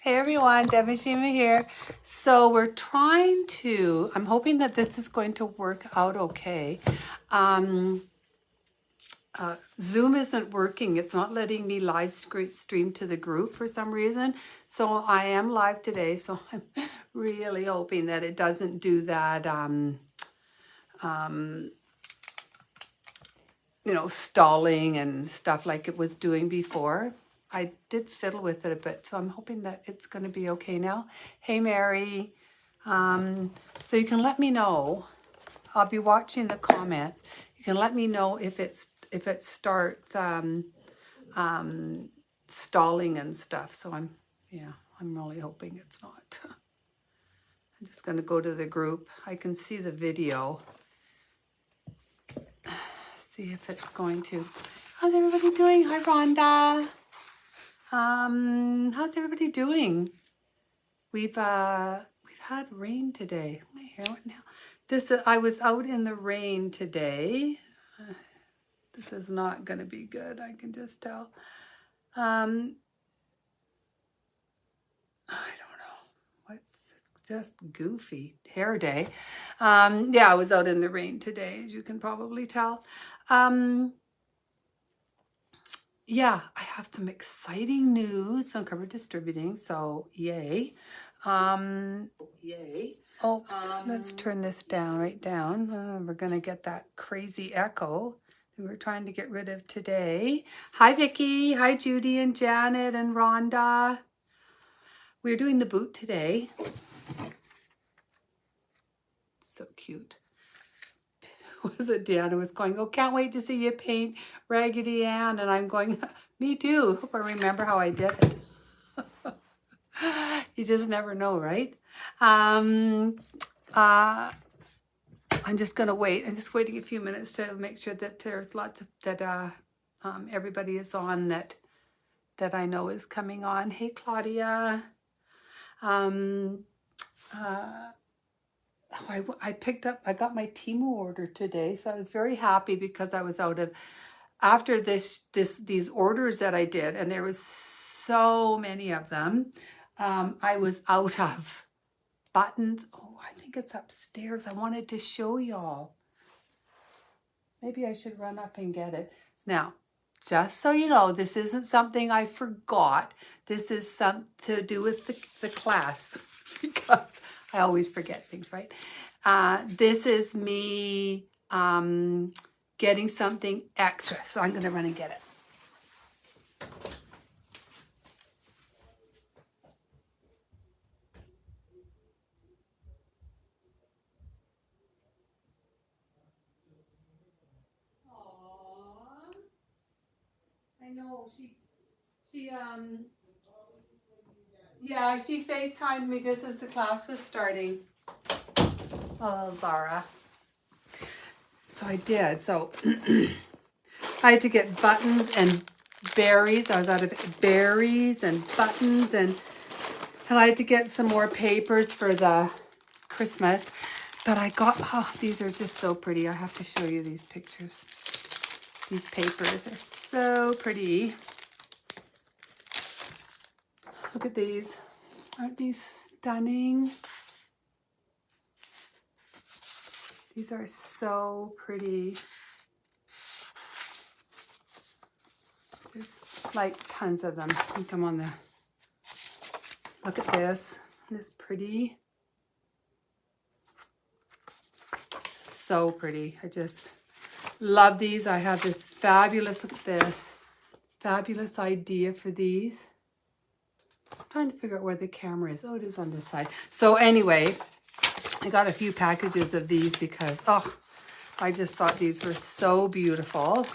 Hey everyone, Devashima here. So we're trying to, I'm hoping that this is going to work out okay. Um, Zoom isn't working. It's not letting me live stream to the group for some reason. So I am live today. So I'm really hoping that it doesn't do that, stalling and stuff like it was doing before. I did fiddle with it a bit, so I'm hoping that it's going to be okay now. Hey, Mary. So you can let me know. I'll be watching the comments. You can let me know if it starts stalling and stuff. So I'm really hoping it's not. I'm just going to go to the group. I can see the video. See if it's going to. How's everybody doing? Hi, Rhonda. How's everybody doing? We've had rain today. My hair went now. I was out in the rain today. This is not going to be good. I can just tell. I don't know. What's just goofy hair day. Yeah, I was out in the rain today, as you can probably tell. Yeah, I have some exciting news from Cover Distributing, so yay. Oops, let's turn this down, right down. We're going to get that crazy echo that we're trying to get rid of today. Hi, Vicki. Hi, Judy and Janet and Rhonda. We're doing the boot today. So cute. Was it Deanna was going, oh, can't wait to see you paint Raggedy Ann. And I'm going, me too. Hope I remember how I did it. You just never know, right? I'm just going to wait. I'm just waiting a few minutes to make sure that there's lots of, that everybody is on that I know is coming on. Hey, Claudia. I got my Temu order today, so I was very happy because I was out of, after these orders that I did, and there was so many of them, I was out of buttons. Oh, I think it's upstairs. I wanted to show y'all. Maybe I should run up and get it. Now, just so you know, this isn't something I forgot. This is something to do with the class because I always forget things, right? This is me getting something extra. So I'm going to run and get it. Aww. I know she FaceTimed me just as the class was starting. Oh, Zara. So I did. So I had to get buttons and berries. I was out of berries and buttons, and I had to get some more papers for the Christmas. But I got, oh, these are just so pretty. I have to show you these pictures. These papers are so pretty. Look at these. Aren't these stunning? These are so pretty. There's like tons of them. Come on there. Look at this. This pretty. So pretty. I just love these. I have this fabulous, look at this, fabulous idea for these. I'm trying to figure out where the camera is. Oh, it is on this side. So anyway, I got a few packages of these because, oh, I just thought these were so beautiful.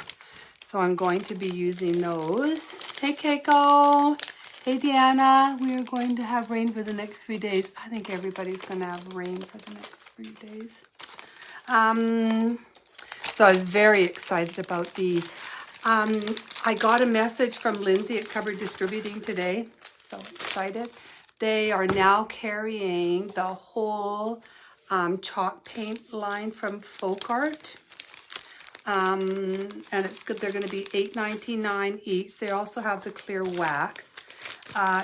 So I'm going to be using those. Hey, Keiko. Hey, Deanna. We are going to have rain for the next 3 days. I think everybody's going to have rain for the next 3 days. So I was very excited about these. I got a message from Lindsay at Cover Distributing today. So excited. They are now carrying the whole chalk paint line from Folk Art. And it's good. They're going to be $8.99 each. They also have the clear wax.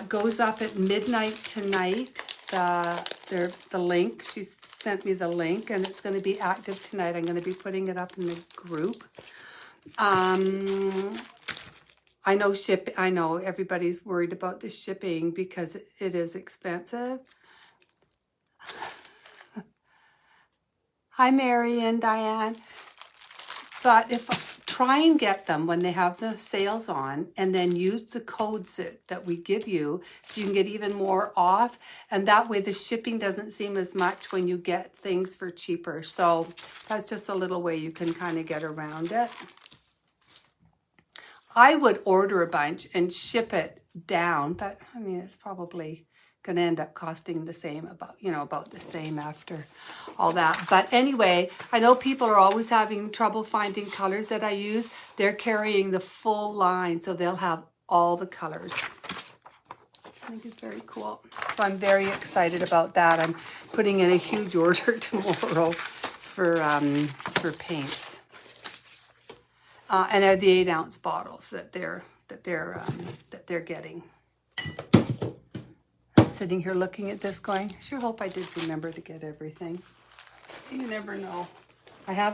Goes up at midnight tonight. The link, she sent me the link, and it's going to be active tonight. I'm going to be putting it up in the group. I know everybody's worried about the shipping because it is expensive. Hi, Mary and Diane. But try and get them when they have the sales on, and then use the codes that we give you so you can get even more off. And that way the shipping doesn't seem as much when you get things for cheaper. So that's just a little way you can kind of get around it. I would order a bunch and ship it down, but I mean, it's probably going to end up costing the same, about the same after all that. But anyway, I know people are always having trouble finding colors that I use. They're carrying the full line, so they'll have all the colors. I think it's very cool. So I'm very excited about that. I'm putting in a huge order tomorrow for paints. And they're the 8-ounce bottles that they're getting. I'm sitting here looking at this going, I sure hope I did remember to get everything. You never know. I've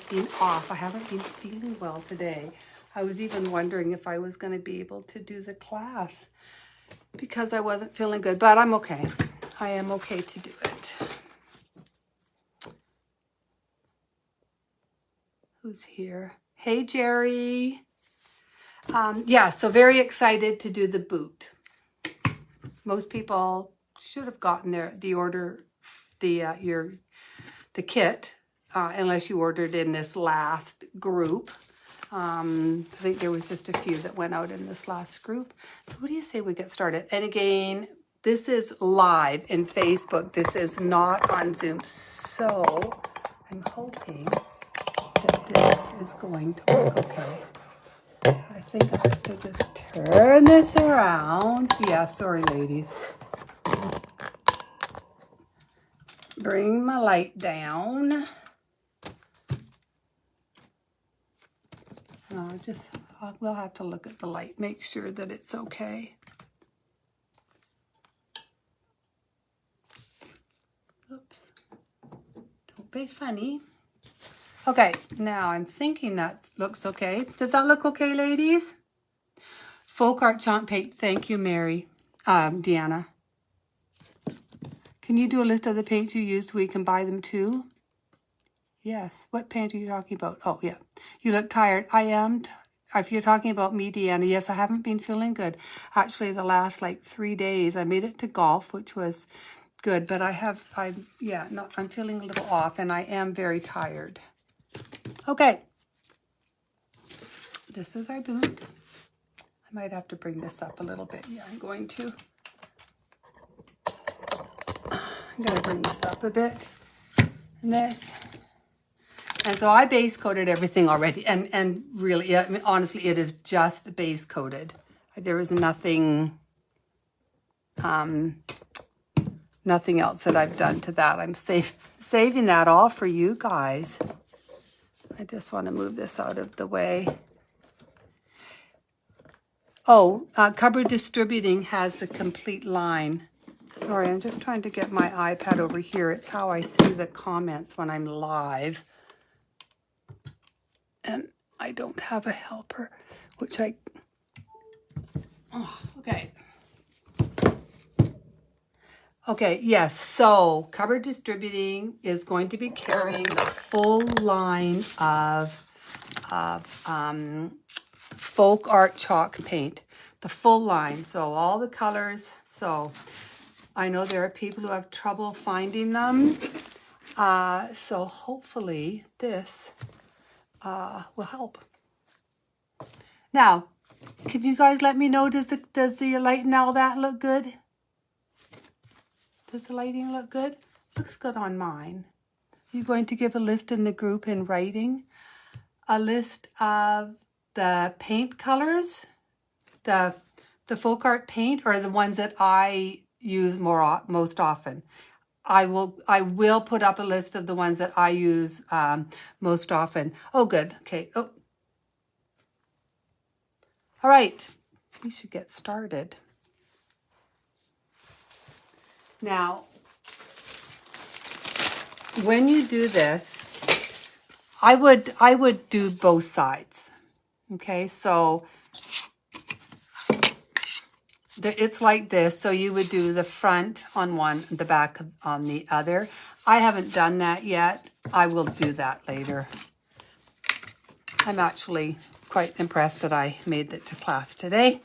been off. I haven't been feeling well today. I was even wondering if I was going to be able to do the class because I wasn't feeling good, but I'm okay. I am okay to do it. Who's here? Hey, Jerry. Yeah, so very excited to do the boot. Most people should have gotten the kit, unless you ordered in this last group. I think there was just a few that went out in this last group. So what do you say we get started? And again, this is live in Facebook. This is not on Zoom. So I'm hoping that this is going to work okay. I think I have to just turn this around. Yeah, sorry, ladies. Bring my light down. We'll have to look at the light, make sure that it's okay. Oops. Don't be funny. Okay, now I'm thinking that looks okay. Does that look okay, ladies? Folk art chalk paint. Thank you, Mary. Deanna. Can you do a list of the paints you use so we can buy them too? Yes. What paint are you talking about? Oh, yeah. You look tired. I am. If you're talking about me, Deanna, yes, I haven't been feeling good. Actually, the last 3 days, I made it to golf, which was good. But I'm feeling a little off, and I am very tired. Okay. This is our boot. I might have to bring this up a little bit. Yeah, I'm going to. I'm going to bring this up a bit. And so I base coated everything already. And really, I mean, honestly, it is just base coated. There is nothing else that I've done to that. I'm saving that all for you guys. I just want to move this out of the way. Oh, Cupboard Distributing has a complete line. Sorry, I'm just trying to get my iPad over here. It's how I see the comments when I'm live. And I don't have a helper, which okay. Okay, yes, so Cupboard Distributing is going to be carrying the full line of folk art chalk paint, the full line, so all the colors. So I know there are people who have trouble finding them, so hopefully this will help. Now, can you guys let me know, does the light and all that look good? Does the lighting look good? Looks good on mine. Are you going to give a list in the group in writing? A list of the paint colors, the folk art paint, or the ones that I use most often. I will put up a list of the ones that I use most often. Oh, good. Okay. Oh. All right. We should get started. Now, when you do this, I would do both sides. Okay, so it's like this. So you would do the front on one, the back on the other. I haven't done that yet. I will do that later. I'm actually quite impressed that I made it to class today.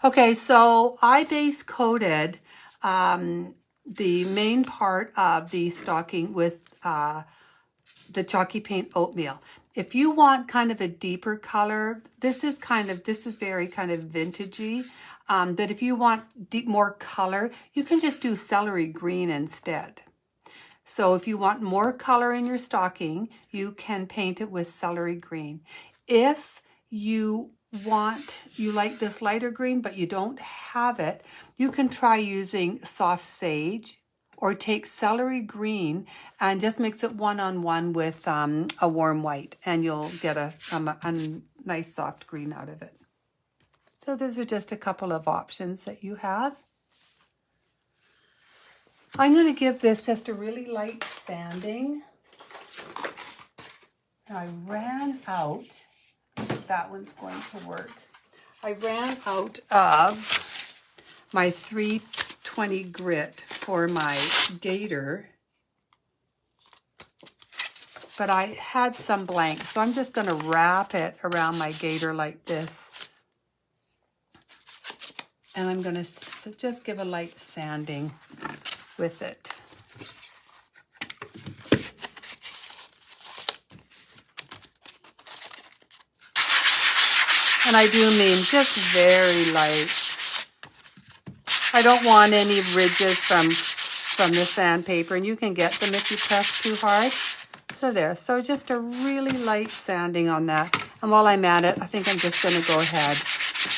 Okay, so I base coated the main part of the stocking with the chalky paint oatmeal. If you want kind of a deeper color, this is very kind of vintagey. But if you want more color, you can just do celery green instead. So if you want more color in your stocking, you can paint it with celery green. If you like this lighter green, but you don't have it, you can try using soft sage, or take celery green and just mix it one-on-one with a warm white, and you'll get a nice soft green out of it. So those are just a couple of options that you have. I'm going to give this just a really light sanding. I ran out, I think that one's going to work. I ran out of my 320 grit for my gator, but I had some blank, so I'm just going to wrap it around my gator like this. And I'm going to just give a light sanding with it. And I do mean just very light. I don't want any ridges from the sandpaper, and you can get them if you press too hard. So there, so just a really light sanding on that. And while I'm at it, I think I'm just going to go ahead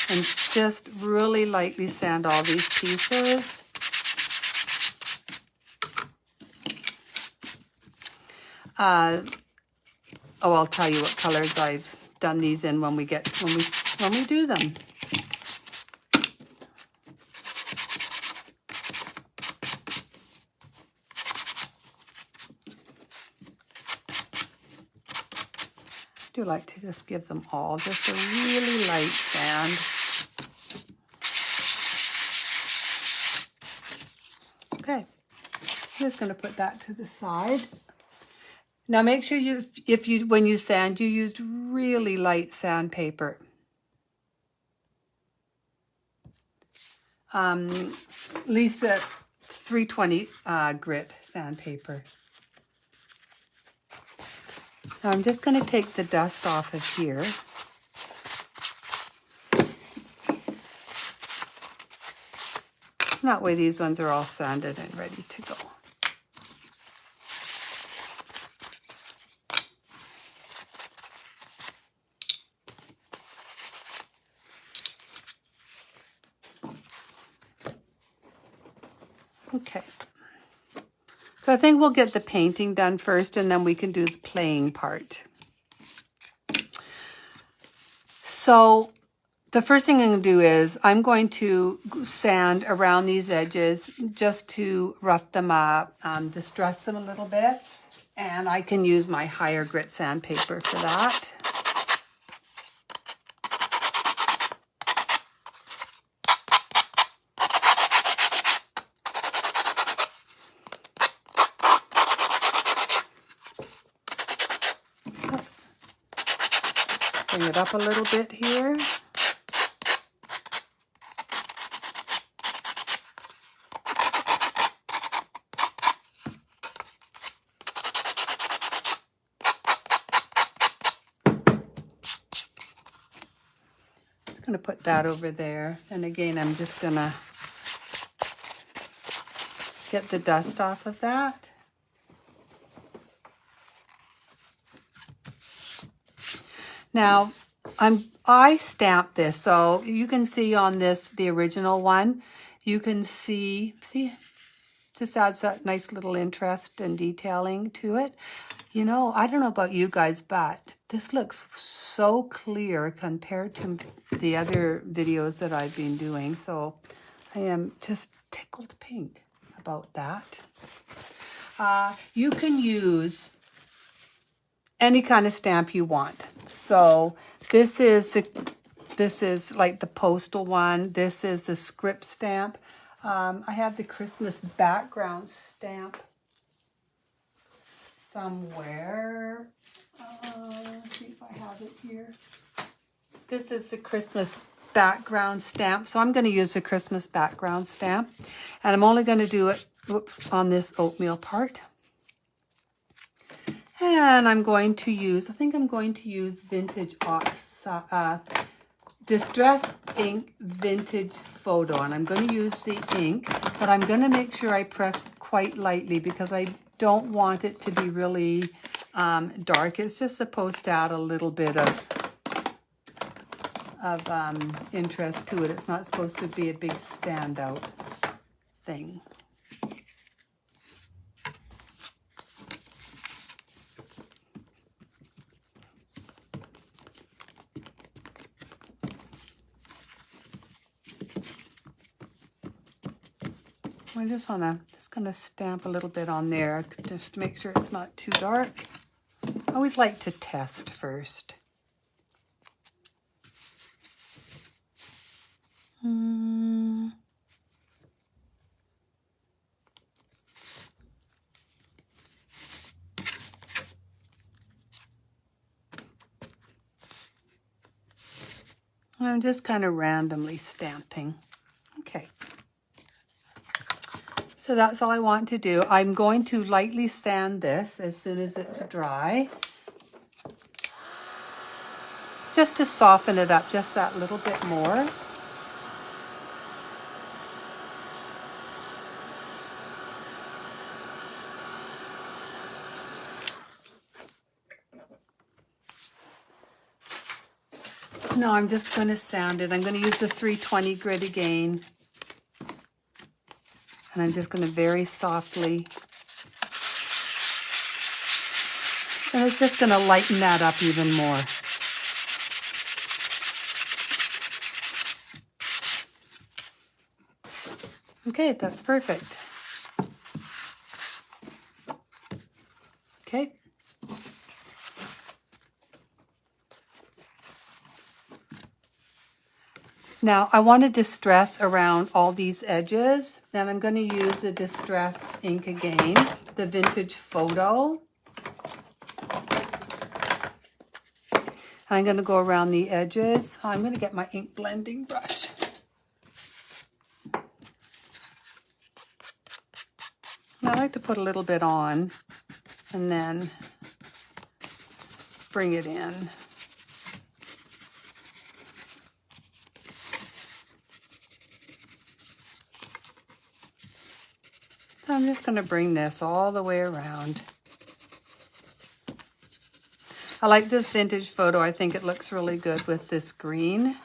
and just really lightly sand all these pieces. I'll tell you what colors I've done these in when we do them. I do like to just give them all just a really light sand. Okay, I'm just going to put that to the side. Now make sure when you sand, you used really light sandpaper. At least a 320 grit sandpaper. Now I'm just going to take the dust off of here. That way these ones are all sanded and ready to go. Okay. So I think we'll get the painting done first, and then we can do the playing part. So the first thing I'm going to do is I'm going to sand around these edges just to rough them up, distress them a little bit. And I can use my higher grit sandpaper for that. Oops. Bring it up a little bit here. Going to put that over there, and again I'm just going to get the dust off of that. Now I stamped this, so you can see on this, the original one, you can see just adds that nice little interest and detailing to it. You know, I don't know about you guys, but this looks so clear compared to the other videos that I've been doing. So I am just tickled pink about that. You can use any kind of stamp you want. So this is like the postal one. This is the script stamp. I have the Christmas background stamp somewhere. Let's see if I have it here. This is the Christmas background stamp. So I'm going to use the Christmas background stamp. And I'm only going to do it, on this oatmeal part. And I'm going to use, I think I'm going to use Vintage Distress Ink Vintage Photo. And I'm going to use the ink, but I'm going to make sure I press quite lightly because I don't want it to be really dark. It's just supposed to add a little bit of interest to it. It's not supposed to be a big standout thing. I just gonna stamp a little bit on there just to make sure it's not too dark. I always like to test first. I'm just kind of randomly stamping. Okay. So that's all I want to do. I'm going to lightly sand this as soon as it's dry. Just to soften it up just that little bit more. No, I'm just going to sand it. I'm going to use the 320 grit again. And I'm just going to very softly. And it's just going to lighten that up even more. Okay, that's perfect. Okay. Now I want to distress around all these edges. Then I'm going to use the Distress ink again, the Vintage Photo. And I'm going to go around the edges. I'm going to get my ink blending brush. I like to put a little bit on and then bring it in. So I'm just going to bring this all the way around. I like this Vintage Photo. I think it looks really good with this green,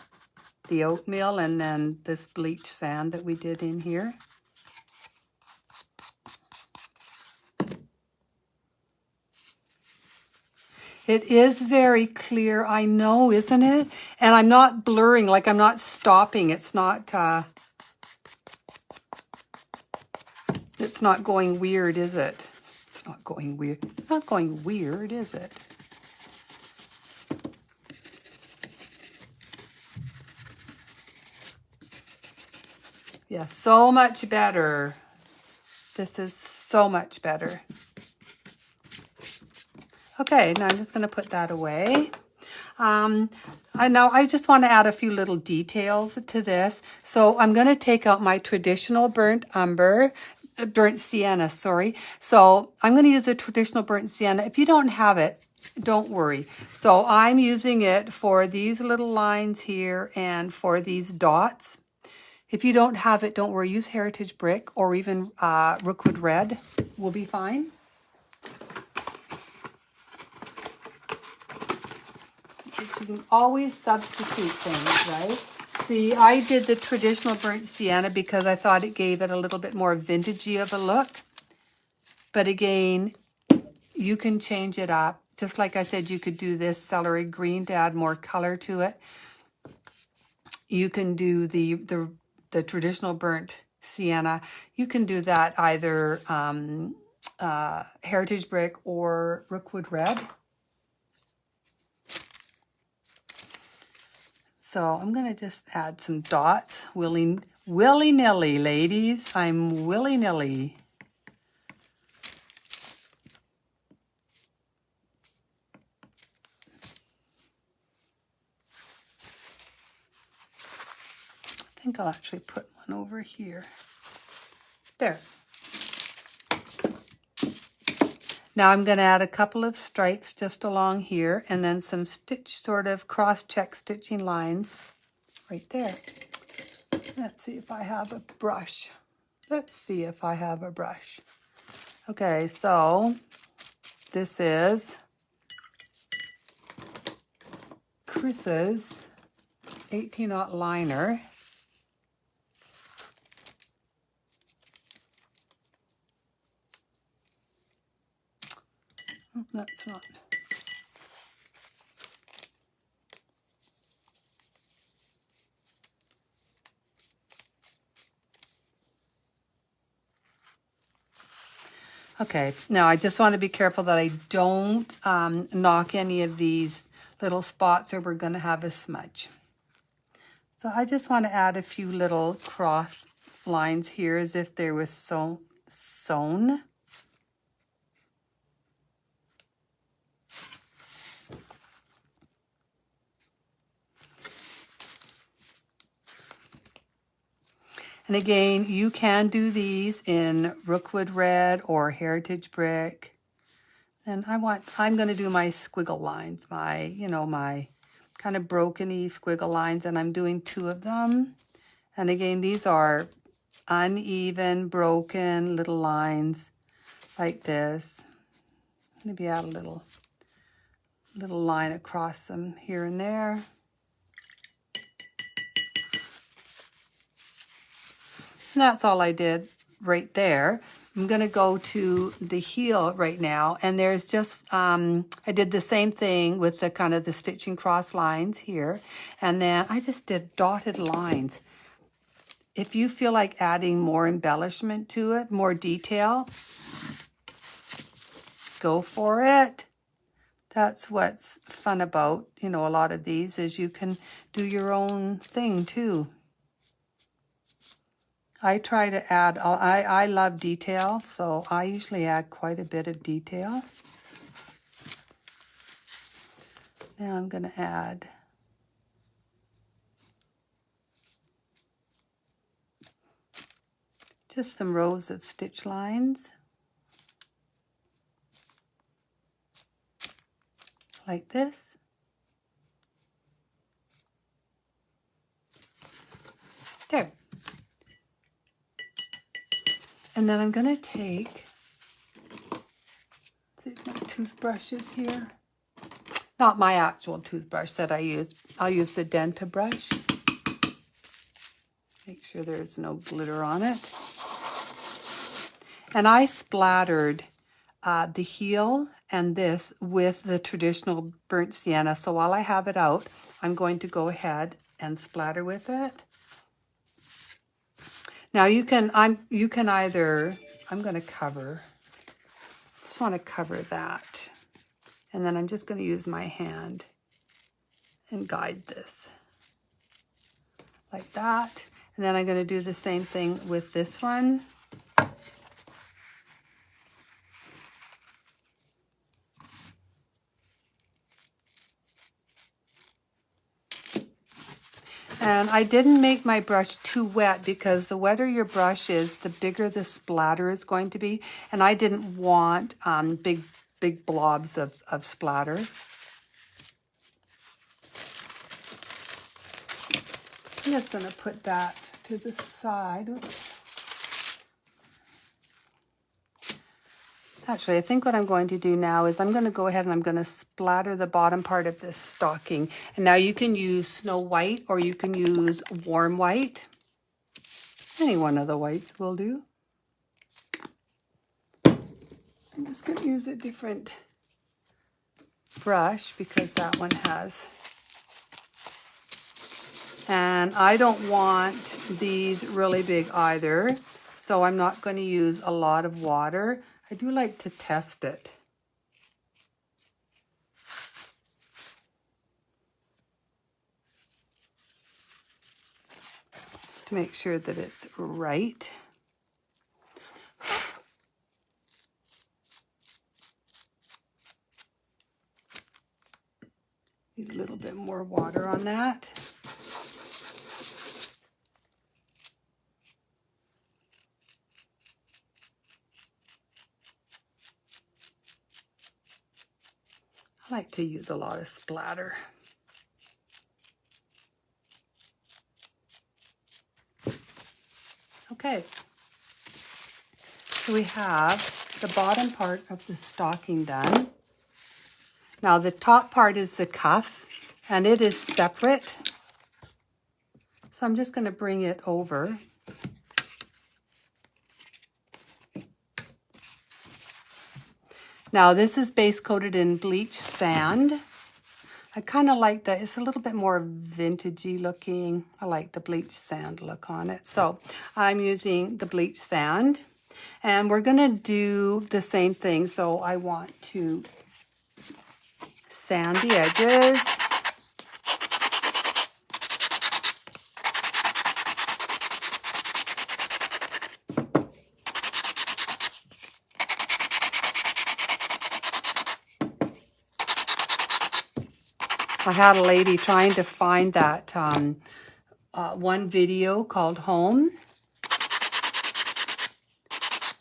the oatmeal, and then this bleach sand that we did in here. It is very clear, I know, isn't it? And I'm not blurring, like I'm not stopping. It's not going weird, is it? It's not going weird. It's not going weird, is it? Yeah, so much better. This is so much better. Okay, now I'm just going to put that away. Now I just want to add a few little details to this. So I'm going to take out my traditional burnt sienna, sorry. So I'm going to use a traditional burnt sienna. If you don't have it, don't worry. So I'm using it for these little lines here and for these dots. If you don't have it, don't worry. Use Heritage Brick or even Rookwood Red will be fine. You can always substitute things, right? See, I did the traditional burnt sienna because I thought it gave it a little bit more vintagey of a look. But again, you can change it up. Just like I said, you could do this celery green to add more color to it. You can do the traditional burnt sienna. You can do that either Heritage Brick or Rookwood Red. So I'm going to just add some dots, willy-nilly, ladies. I'm willy-nilly. I think I'll actually put one over here. There. Now I'm going to add a couple of stripes just along here and then some sort of cross-check stitching lines right there. Let's see if I have a brush. Let's see if I have a brush. Okay, so this is Chris's 18-aught liner. Oh, that's not. Okay, now I just want to be careful that I don't knock any of these little spots or we're going to have a smudge. So I just want to add a few little cross lines here as if they were sewn. And again, you can do these in Rookwood Red or Heritage Brick. And I'm going to do my squiggle lines, my kind of broken-y squiggle lines, and I'm doing 2 of them. And again, these are uneven, broken little lines like this. Maybe add a little line across them here and there. And that's all I did right there. I'm going to go to the heel right now, and there's just, I did the same thing with the kind of the stitching cross lines here, and then I just did dotted lines. If you feel like adding more embellishment to it, more detail, go for it. That's what's fun about, a lot of these is you can do your own thing too. I try to add, I love detail, so I usually add quite a bit of detail. Now I'm going to add just some rows of stitch lines, like this. There. And then I'm going to take, my toothbrushes here. Not my actual toothbrush that I use. I'll use the Denta brush. Make sure there's no glitter on it. And I splattered the heel and this with the traditional burnt sienna. So while I have it out, I'm going to go ahead and splatter with it. Now you can either, I'm going to cover, just want to cover that. And then I'm just going to use my hand and guide this like that. And then I'm going to do the same thing with this one. And I didn't make my brush too wet because the wetter your brush is, the bigger the splatter is going to be. And I didn't want big blobs of splatter. I'm just going to put that to the side. Actually, I think what I'm going to do now is I'm going to go ahead and I'm going to splatter the bottom part of this stocking. And now you can use Snow White or you can use Warm White. Any one of the whites will do. I'm just going to use a different brush because that one has And I don't want these really big either, so I'm not going to use a lot of water. I do like to test it. To make sure that it's right. Need a little bit more water on that. I like to use a lot of splatter. Okay, so we have the bottom part of the stocking done. Now the top part is the cuff, and it is separate. So I'm just going to bring it over. Now this is base coated in bleach sand. I kind of like that. It's a little bit more vintagey looking. I like the bleach sand look on it. So I'm using the bleach sand, and we're going to do the same thing. So I want to sand the edges. I had a lady trying to find that one video called Home.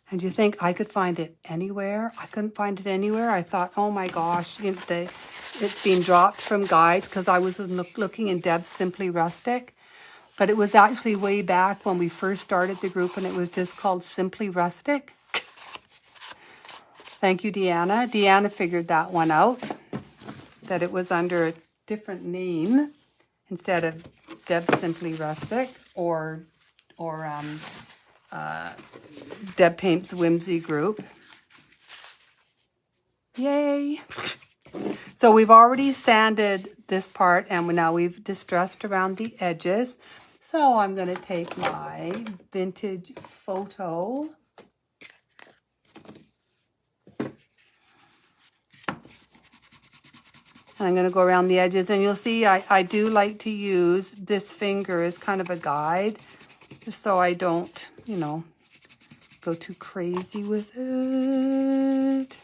And you think I could find it anywhere? I couldn't find it anywhere. I thought, oh my gosh, it's been dropped from guides because I was looking in Deb's Simply Rustic. But it was actually way back when we first started the group, and it was just called Simply Rustic. Thank you, Deanna. Deanna figured that one out, that it was under a different name instead of Deb Simply Rustic or Deb Paints Whimsy group. Yay! So we've already sanded this part, and now we've distressed around the edges. So I'm going to take my vintage photo. And I'm going to go around the edges, and you'll see I do like to use this finger as kind of a guide, just so I don't, go too crazy with it.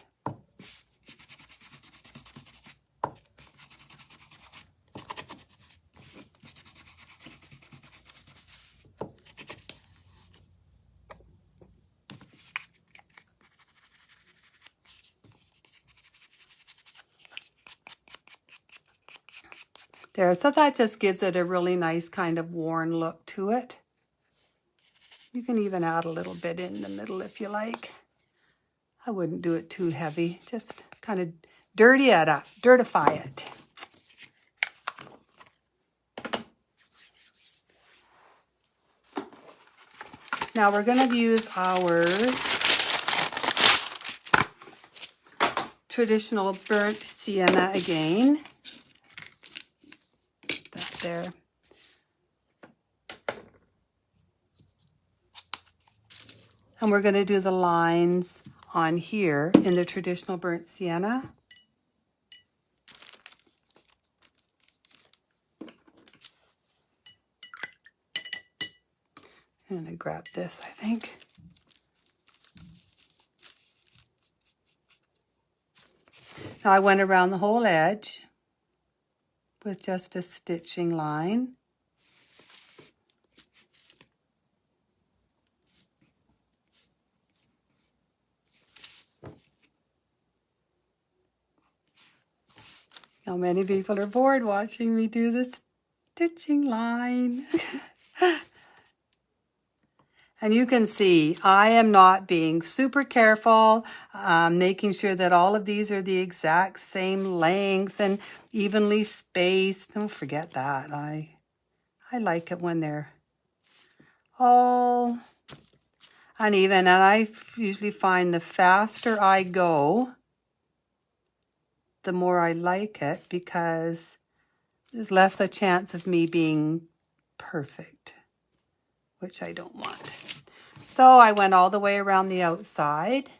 There, so that just gives it a really nice kind of worn look to it. You can even add a little bit in the middle if you like. I wouldn't do it too heavy, just kind of dirty it up, dirtify it. Now we're going to use our traditional burnt sienna again. That there. And we're going to do the lines on here in the traditional burnt sienna. I'm going to grab this, I think. Now I went around the whole edge with just a stitching line. Now many people are bored watching me do this stitching line. And you can see I am not being super careful, making sure that all of these are the exact same length and evenly spaced. Don't forget that. I like it when they're all uneven. And I usually find the faster I go, the more I like it, because there's less a chance of me being perfect, which I don't want. So I went all the way around the outside.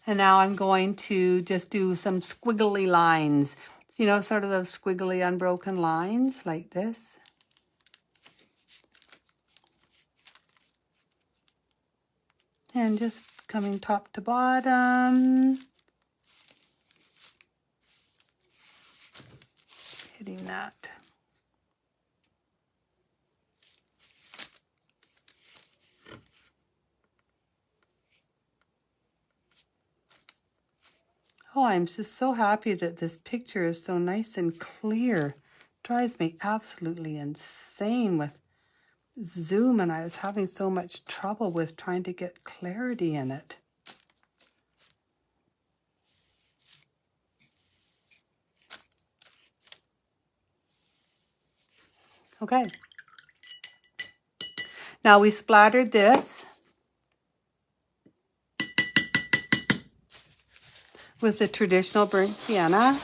And now I'm going to just do some squiggly lines. You know, sort of those squiggly unbroken lines like this. And just coming top to bottom. Hitting that. Oh, I'm just so happy that this picture is so nice and clear. Drives me absolutely insane with Zoom, and I was having so much trouble with trying to get clarity in it. Okay. Now we splattered this with the traditional burnt sienna.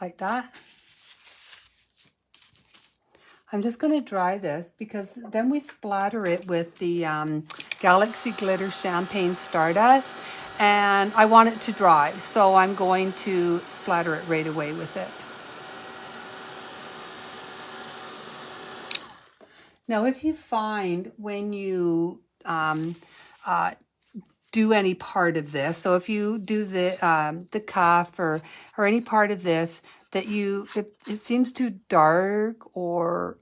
Like that. I'm just going to dry this because then we splatter it with the Galaxy Glitter Champagne Stardust, and I want it to dry, so I'm going to splatter it right away with it. Now, if you find when you do any part of this, so if you do the cuff or any part of this that it seems too dark, or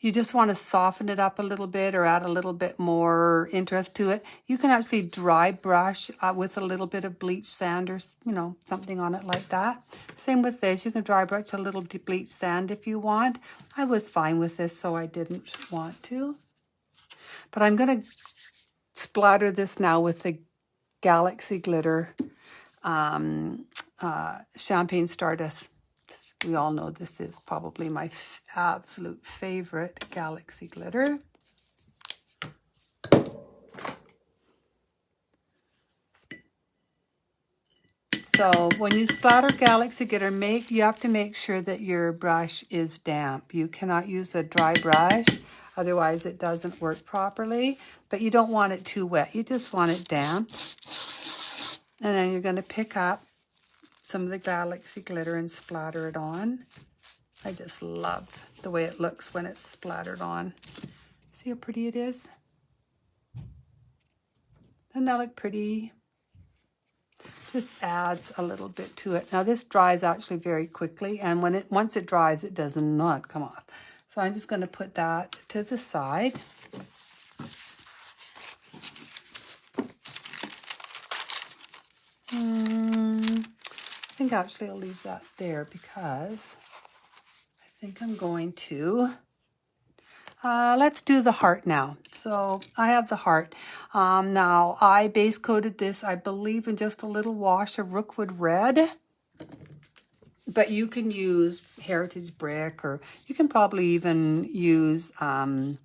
you just want to soften it up a little bit or add a little bit more interest to it, you can actually dry brush with a little bit of bleach sand or, you know, something on it like that. Same with this. You can dry brush a little bleach sand if you want. I was fine with this, so I didn't want to. But I'm going to splatter this now with the Galaxy Glitter Champagne Stardust. We all know this is probably my absolute favorite Galaxy Glitter. So when you splatter Galaxy Glitter, you have to make sure that your brush is damp. You cannot use a dry brush, otherwise it doesn't work properly. But you don't want it too wet. You just want it damp. And then you're going to pick up some of the Galaxy Glitter and splatter it on. I just love the way it looks when it's splattered on. See how pretty it is? Doesn't that look pretty? Just adds a little bit to it. Now this dries actually very quickly, and once it dries, it does not come off. So I'm just going to put that to the side. I think actually I'll leave that there because I think I'm going to, let's do the heart now. So I have the heart. Now I base coated this, I believe, in just a little wash of Rookwood Red. But you can use Heritage Brick, or you can probably even use, you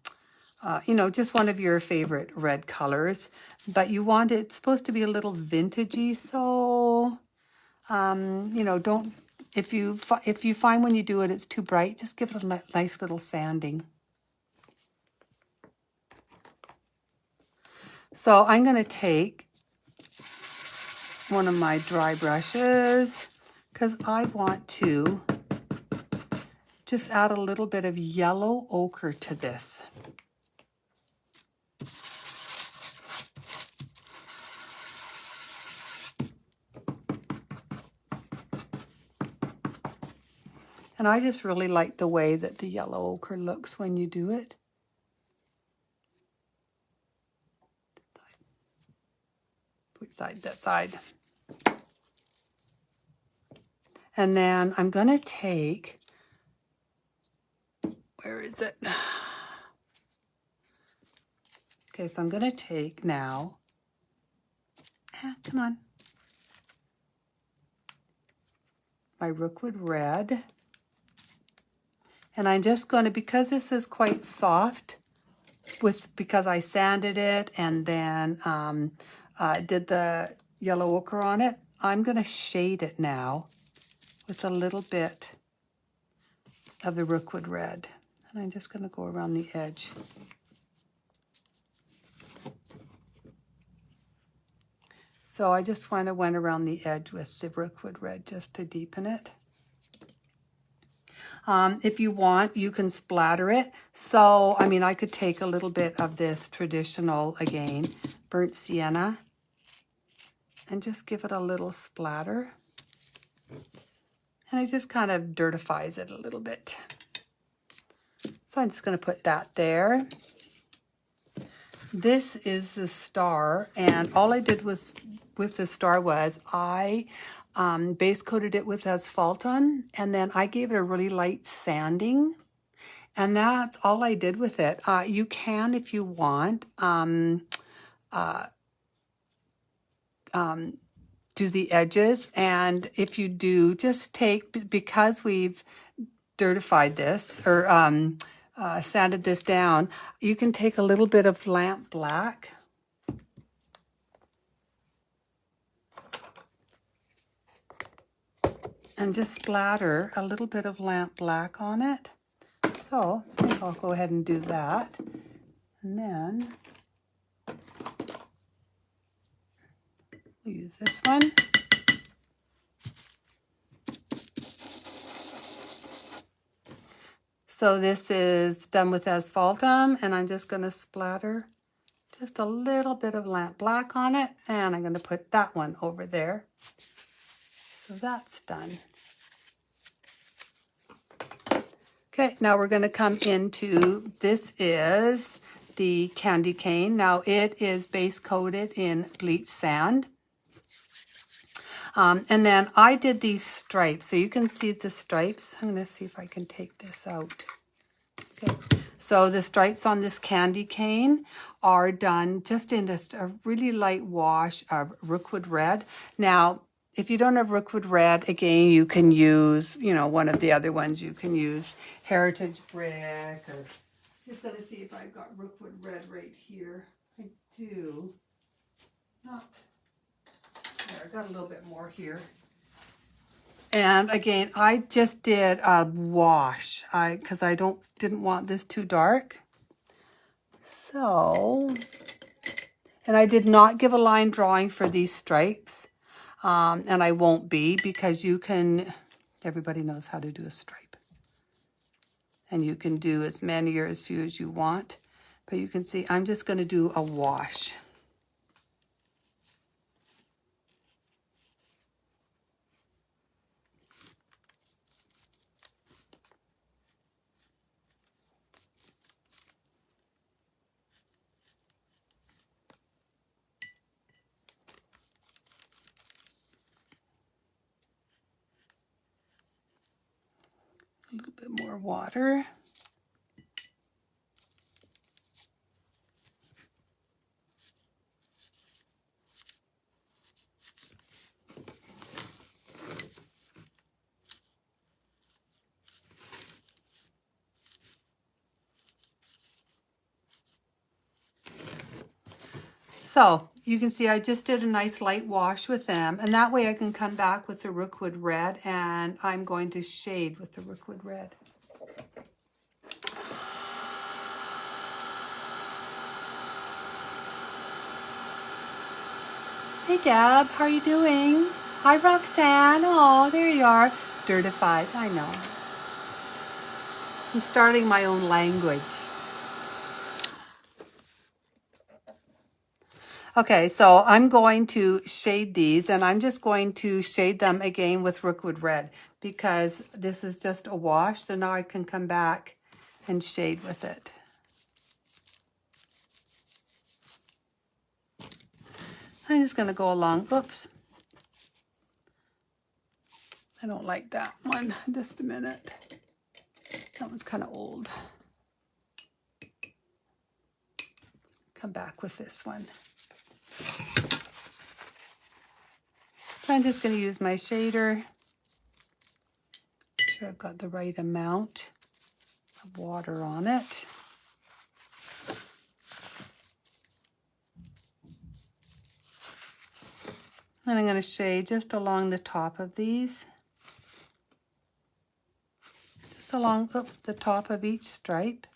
know, just one of your favorite red colors. But you want it, it's supposed to be a little vintagey, so, you know, don't, if you find when you do it it's too bright, just give it a nice little sanding. So I'm going to take one of my dry brushes because I want to just add a little bit of yellow ochre to this. And I just really like the way that the yellow ochre looks when you do it. Which side? That side. And then I'm going to take, where is it? Okay, so I'm going to take now, come on, my Rookwood Red. And I'm just going to, because this is quite soft, because I sanded it and then did the yellow ochre on it, I'm going to shade it now with a little bit of the Rookwood Red. And I'm just going to go around the edge. So I just went around the edge with the Rookwood Red just to deepen it. If you want, you can splatter it. So, I mean, I could take a little bit of this traditional, again, burnt sienna, and just give it a little splatter. And it just kind of dirtifies it a little bit. So I'm just going to put that there. This is the star, and all I did with the star was I base coated it with asphaltum, and then I gave it a really light sanding, and that's all I did with it. You can, if you want, do the edges, and if you do, just take, because we've dirtified this, or sanded this down, you can take a little bit of lamp black and just splatter a little bit of lamp black on it. So I think I'll go ahead and do that. And then we'll use this one. So this is done with asphaltum, and I'm just going to splatter just a little bit of lamp black on it, and I'm going to put that one over there. So that's done. Okay, now we're going to come into, this is the candy cane. Now it is base coated in bleach sand. And then I did these stripes, so you can see the stripes. I'm going to see if I can take this out. Okay, so the stripes on this candy cane are done just in just a really light wash of Rookwood Red. Now, if you don't have Rookwood Red, again, you can use, you know, one of the other ones. You can use Heritage Brick, or just going to see if I've got Rookwood Red right here. I do. Not. There, I got a little bit more here. And again, I just did a wash because I didn't want this too dark. So, and I did not give a line drawing for these stripes. And I won't be, because you can, everybody knows how to do a stripe. And you can do as many or as few as you want. But you can see I'm just going to do a wash. A little bit more water. So you can see I just did a nice light wash with them, and that way I can come back with the Rookwood Red, and I'm going to shade with the Rookwood Red. Hey Deb, how are you doing? Hi Roxanne, oh there you are. Dirtified, I know. I'm starting my own language. Okay, so I'm going to shade these, and I'm just going to shade them again with Rookwood Red, because this is just a wash, so now I can come back and shade with it. I'm just going to go along. Oops. I don't like that one. Just a minute. That one's kind of old. Come back with this one. I'm just going to use my shader sure I've got the right amount of water on it. And I'm going to shade just along the top of these. Just along, oops, the top of each stripe.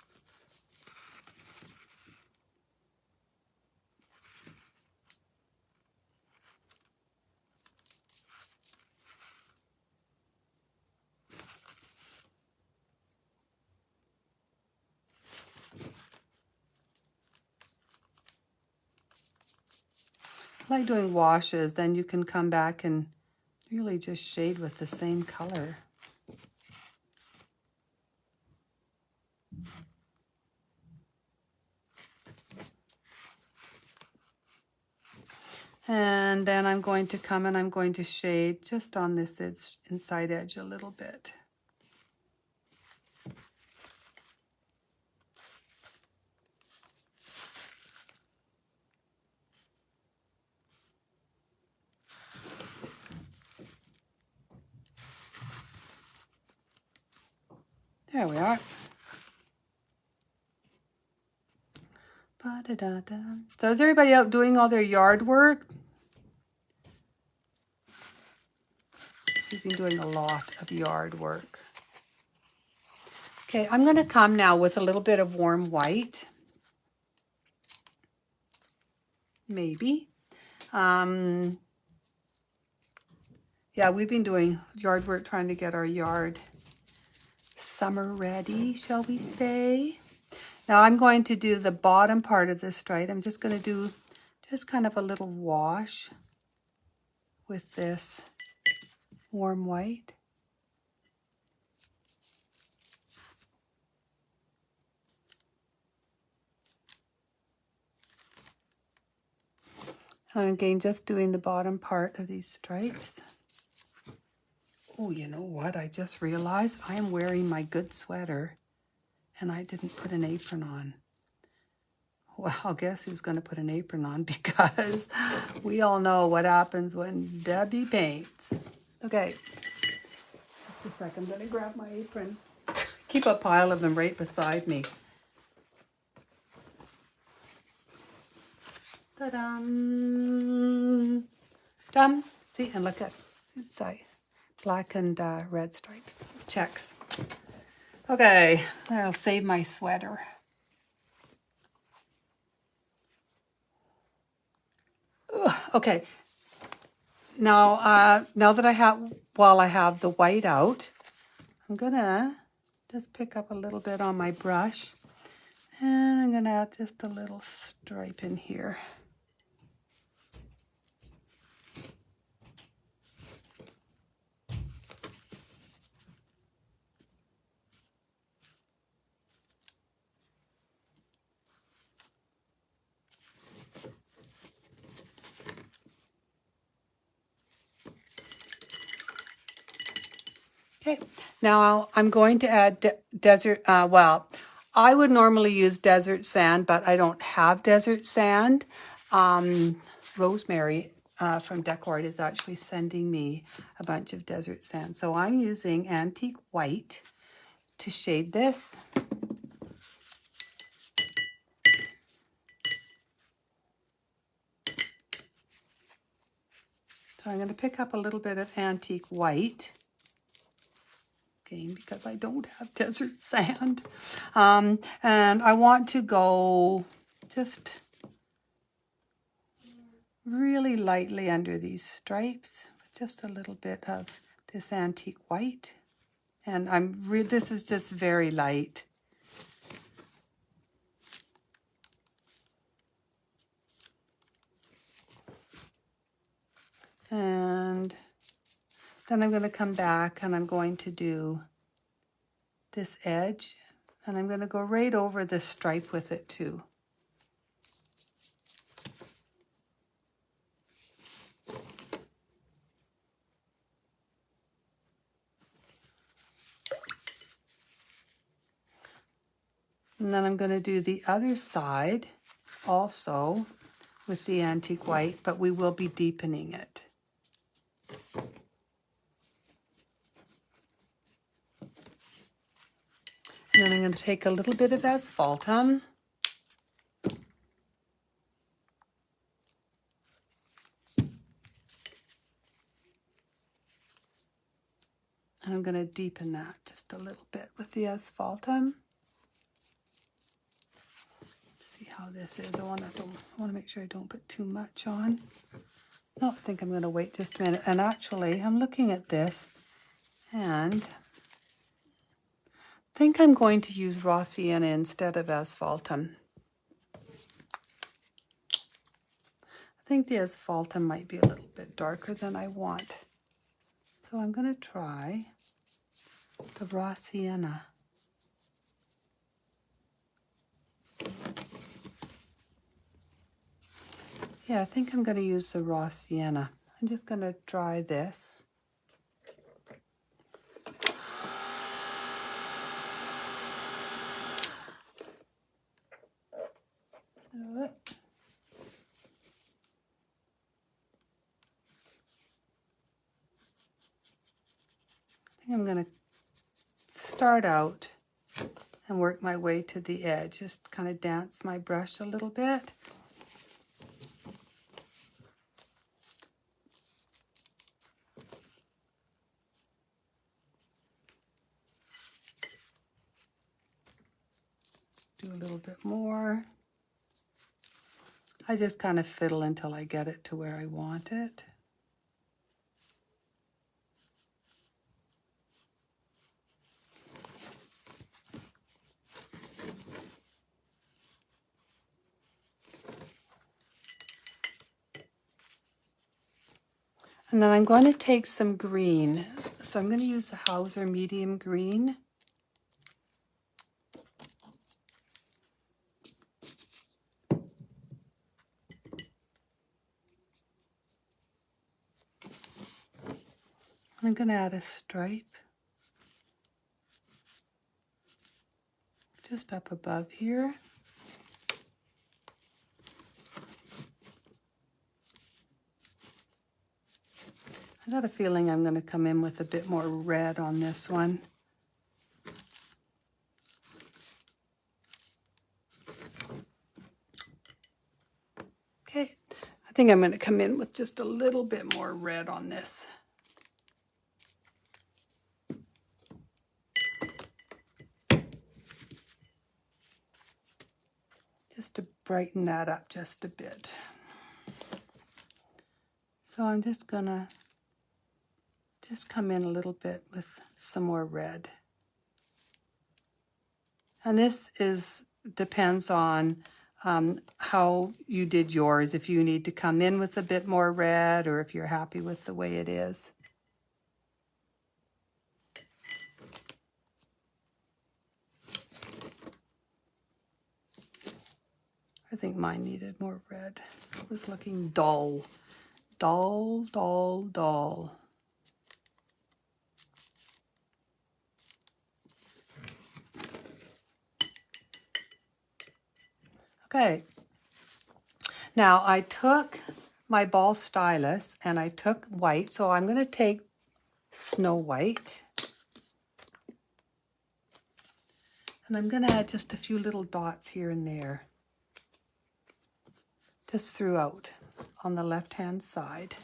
I like doing washes, then you can come back and really just shade with the same color. And then I'm going to come and I'm going to shade just on this inside edge a little bit. There we are. Ba-da-da-da. So is everybody out doing all their yard work? We've been doing a lot of yard work. Okay, I'm going to come now with a little bit of warm white. Maybe. Yeah, we've been doing yard work, trying to get our yard summer ready, shall we say. Now I'm going to do the bottom part of this stripe. I'm just going to do just kind of a little wash with this warm white. And again, just doing the bottom part of these stripes. Oh, you know what? I just realized I am wearing my good sweater and I didn't put an apron on. Well, guess who's going to put an apron on, because we all know what happens when Debbie paints. Okay, just a second. Let me grab my apron. Keep a pile of them right beside me. Ta-dum! Done. See, and look at inside. Black and red stripes. Checks. Okay, I'll save my sweater. Ugh, okay. Now, that I have the white out, I'm gonna just pick up a little bit on my brush, and I'm gonna add just a little stripe in here. Okay, now I'm going to add desert, I would normally use desert sand, but I don't have desert sand. Rosemary from Decor is actually sending me a bunch of desert sand. So I'm using Antique White to shade this. So I'm going to pick up a little bit of Antique White. Again, because I don't have desert sand. And I want to go just really lightly under these stripes with just a little bit of this Antique White. And this is just very light. And then I'm going to come back and I'm going to do this edge, and I'm going to go right over this stripe with it too. And then I'm going to do the other side also with the Antique White, but we will be deepening it. And then I'm going to take a little bit of asphaltum. And I'm going to deepen that just a little bit with the asphaltum. See how this is. I want to make sure I don't put too much on. No, I think I'm going to wait just a minute. And actually, I'm looking at this and I think I'm going to use raw sienna instead of asphaltum. I think the asphaltum might be a little bit darker than I want. So I'm going to try the raw sienna. Yeah, I think I'm going to use the raw sienna. I'm just going to dry this. I think I'm going to start out and work my way to the edge. Just kind of dance my brush a little bit. Do a little bit more. I just kind of fiddle until I get it to where I want it. And then I'm going to take some green. So I'm going to use the Hauser medium green. I'm going to add a stripe just up above here. I got a feeling I'm going to come in with a bit more red on this one. Okay, I think I'm going to come in with just a little bit more red on this. Just to brighten that up just a bit. So I'm just going to come in a little bit with some more red. And this depends on how you did yours, if you need to come in with a bit more red or if you're happy with the way it is. I think mine needed more red. It was looking dull. Dull, dull, dull. Okay. Now I took my ball stylus and I took white, so I'm going to take Snow White. And I'm going to add just a few little dots here and there. Just throughout on the left-hand side.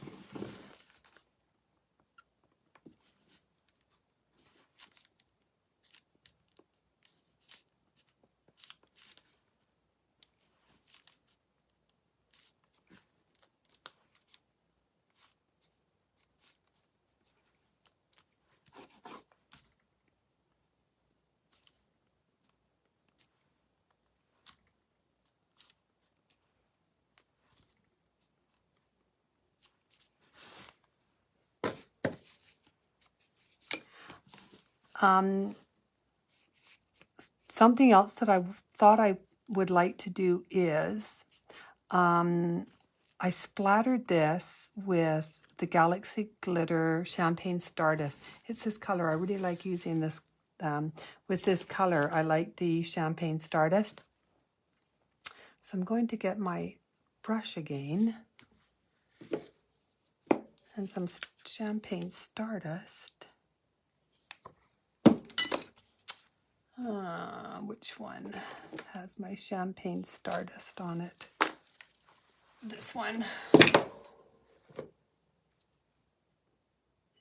Something else that I thought I would like to do is I splattered this with the Galaxy Glitter Champagne Stardust. It's this color. I really like using this with this color. I like the Champagne Stardust. So I'm going to get my brush again and some Champagne Stardust. Which one has my Champagne Stardust on it? This one.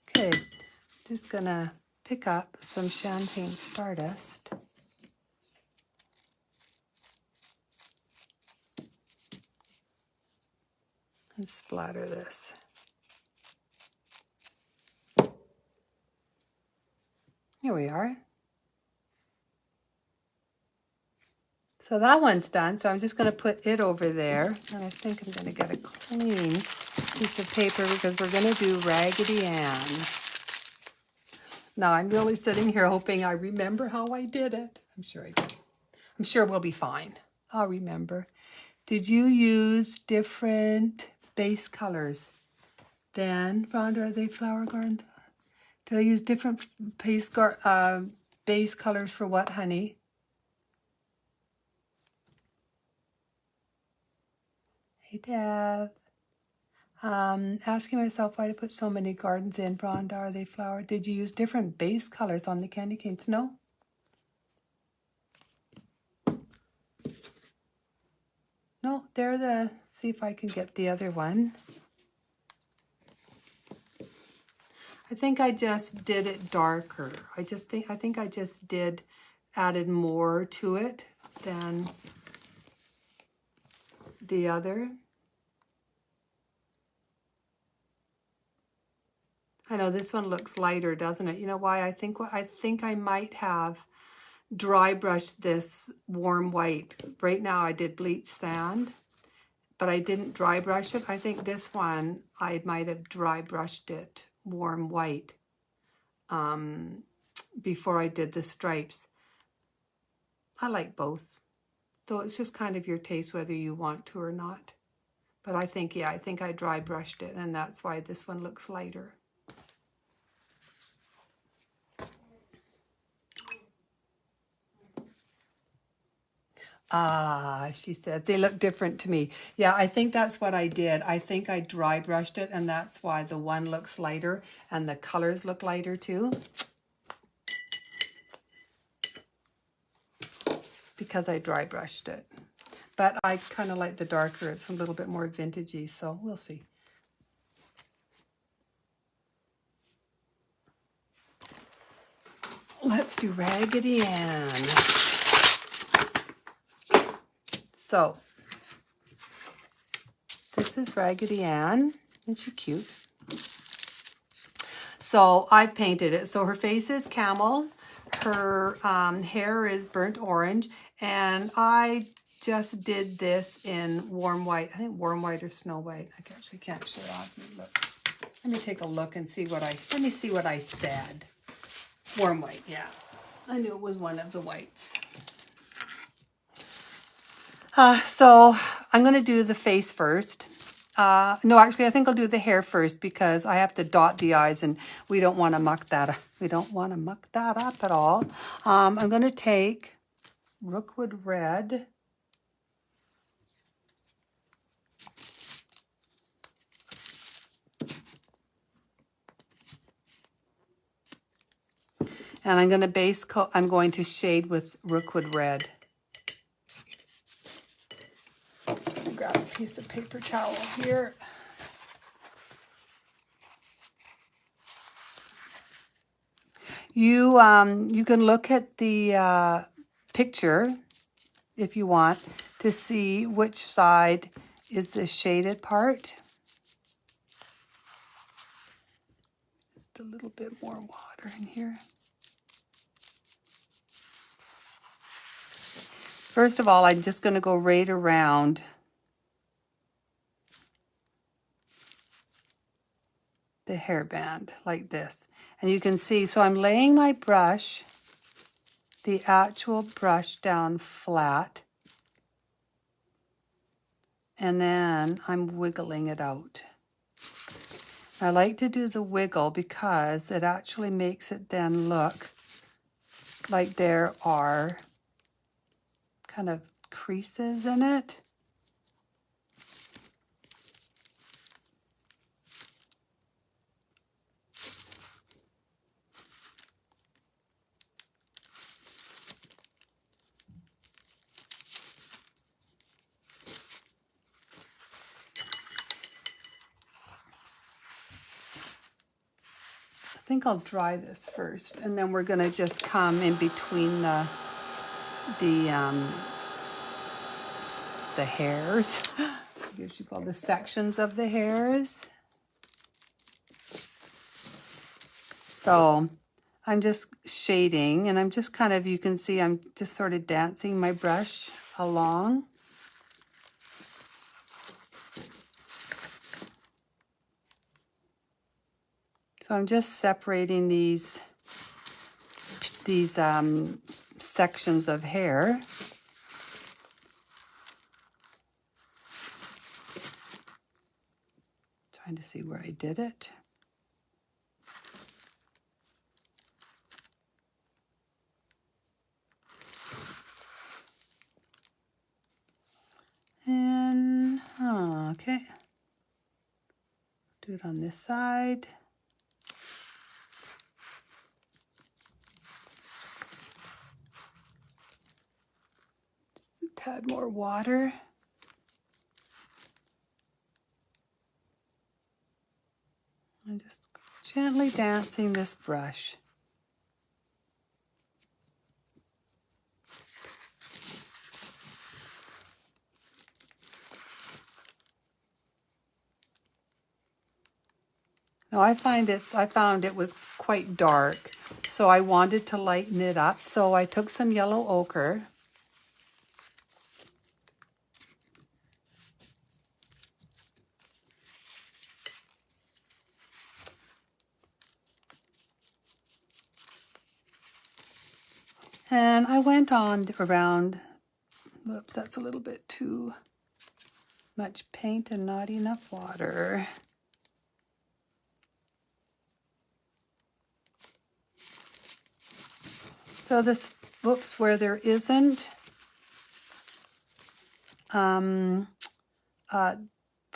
Okay, just gonna pick up some Champagne Stardust. And splatter this. Here we are. So that one's done. So I'm just going to put it over there. And I think I'm going to get a clean piece of paper because we're going to do Raggedy Ann. Now I'm really sitting here hoping I remember how I did it. I'm sure I did. I'm sure we'll be fine. I'll remember. Did you use different base colors than, Rhonda, are they flower gardens? Did I use different base colors for what, honey? Hey, Deb. Asking myself why to put so many gardens in. Rhonda, are they flower? Did you use different base colors on the candy canes? No? No, they're the, see if I can get the other one. I think I just did it darker. I think I just added more to it than the other. I know this one looks lighter, doesn't it? You know why? I think I might have dry brushed this warm white. Right now I did bleach sand, but I didn't dry brush it. I think this one I might have dry brushed it warm white before I did the stripes. I like both. So it's just kind of your taste whether you want to or not. But I think, yeah, I think I dry brushed it, and that's why this one looks lighter. Ah, she said, they look different to me. Yeah, I think that's what I did. I think I dry brushed it, and that's why the one looks lighter, and the colors look lighter too. Because I dry brushed it. But I kind of like the darker. It's a little bit more vintagey, so we'll see. Let's do Raggedy Ann. So, this is Raggedy Ann. Isn't she cute? So, I painted it. So, her face is camel. Her hair is burnt orange. And I just did this in warm white. I think warm white or snow white. I actually can't show it off. Let me take a look and see what I said. Warm white, yeah. I knew it was one of the whites. So I'm going to do the face first. No, actually, I think I'll do the hair first because I have to dot the eyes and we don't want to muck that up. We don't want to muck that up at all. I'm going to take Rookwood Red. And I'm going to base coat, I'm going to shade with Rookwood Red. Grab a piece of paper towel here. You can look at the picture if you want to see which side is the shaded part. Just a little bit more water in here. First of all, I'm just going to go right around the hairband like this. And you can see, so I'm laying my brush, the actual brush down flat. And then I'm wiggling it out. I like to do the wiggle because it actually makes it then look like there are kind of creases in it. think I'll dry this first, and then we're gonna just come in between the hairs. I guess you call the sections of the hairs. So I'm just shading, and I'm just kind of, you can see I'm just sort of dancing my brush along. So I'm just separating these sections of hair. Trying to see where I did it. And, okay. Do it on this side. Just a tad more water. I'm just gently dancing this brush. Now I found it was quite dark, so I wanted to lighten it up. So I took some yellow ochre. And I went on around, whoops, that's a little bit too much paint and not enough water. So this, whoops, where there isn't, so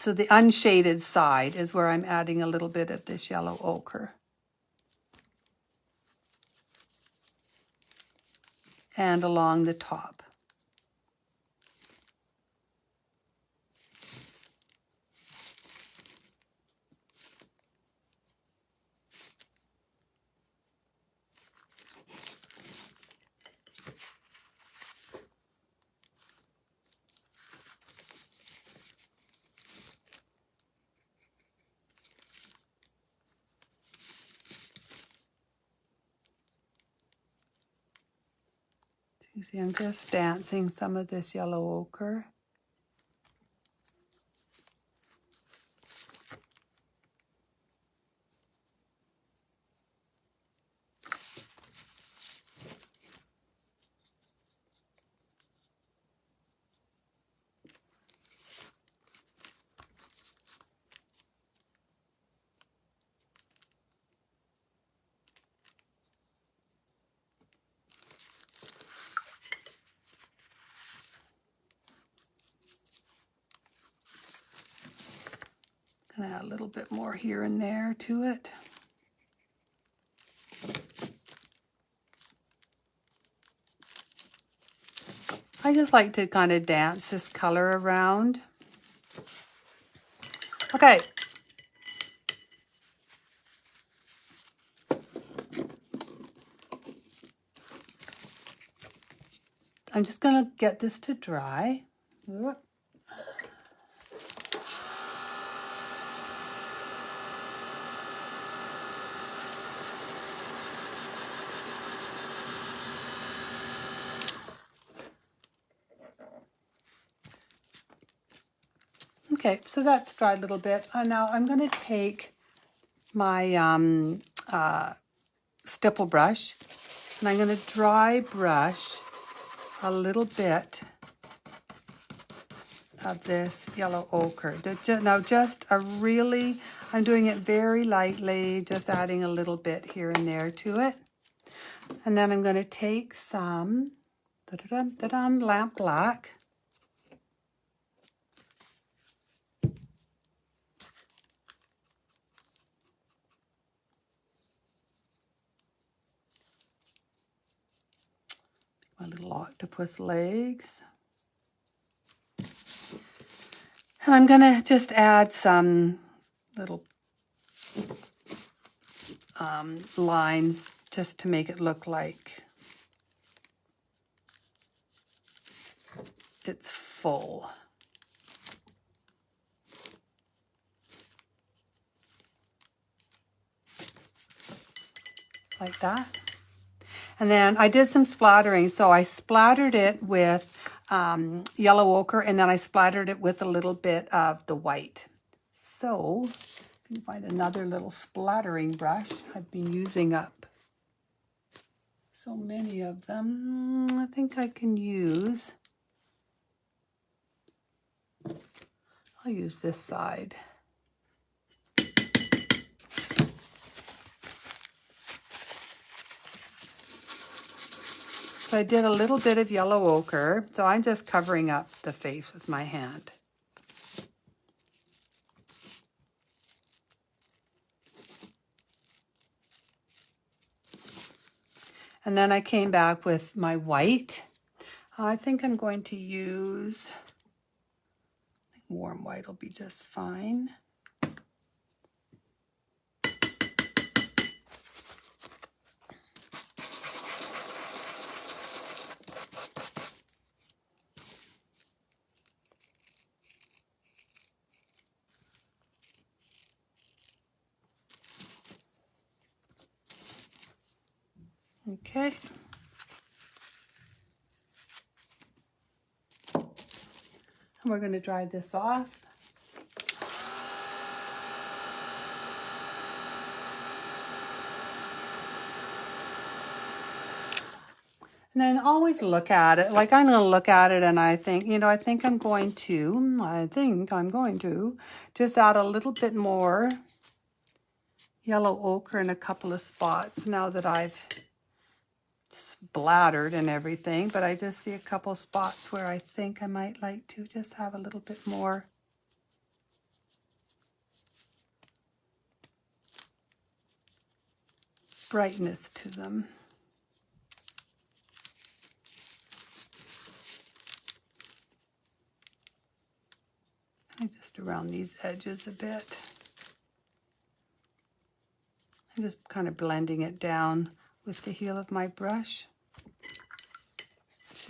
the unshaded side is where I'm adding a little bit of this yellow ochre. And along the top. You see, I'm just dancing some of this yellow ochre. Gonna add a little bit more here and there to it. I just like to kind of dance this color around. Okay. I'm just gonna get this to dry. Whoop. Okay, so that's dried a little bit. Now I'm going to take my stipple brush, and I'm going to dry brush a little bit of this yellow ochre. Now just I'm doing it very lightly, just adding a little bit here and there to it. And then I'm going to take some lamp black. My little octopus legs. And I'm going to just add some little lines just to make it look like it's full. Like that. And then I did some splattering. So I splattered it with yellow ochre, and then I splattered it with a little bit of the white. So if you find another little splattering brush, I've been using up so many of them. I think I can use, I'll use this side. So I did a little bit of yellow ochre, so I'm just covering up the face with my hand. And then I came back with my white. I think I'm going to use, warm white will be just fine. Okay. And we're going to dry this off. And then always look at it. Like I'm going to look at it and I think, I think I'm going to just add a little bit more yellow ochre in a couple of spots now that I've splattered and everything. But I just see a couple spots where I think I might like to just have a little bit more brightness to them. And just around these edges a bit. I'm just kind of blending it down with the heel of my brush.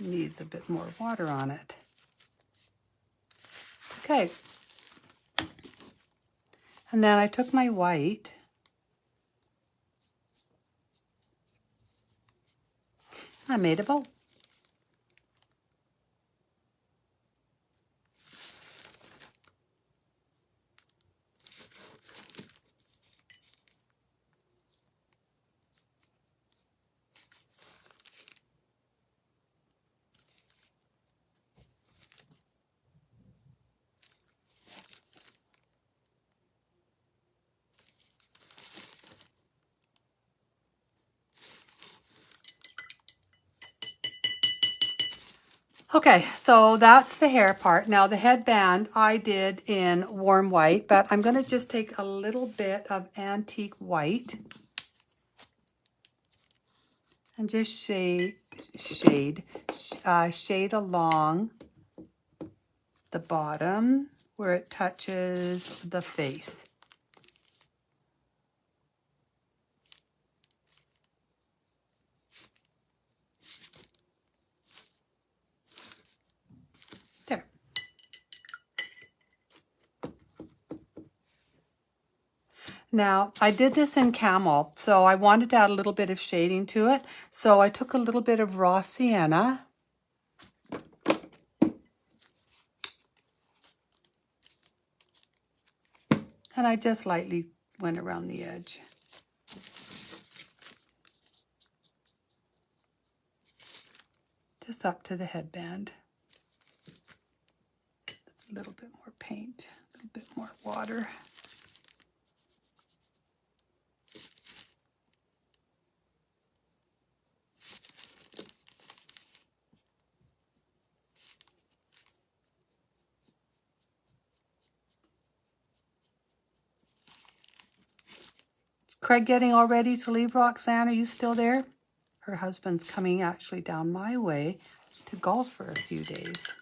It needs a bit more water on it. Okay. And then I took my white and I made a bow. Okay, so that's the hair part. Now the headband I did in warm white, but I'm going to just take a little bit of antique white and just shade along the bottom where it touches the face. There. Now, I did this in camel, so I wanted to add a little bit of shading to it. So I took a little bit of raw sienna. And I just lightly went around the edge. Just up to the headband. Just a little bit more paint, a little bit more water. Is Craig getting all ready to leave, Roxanne? Are you still there? Her husband's coming actually down my way to golf for a few days.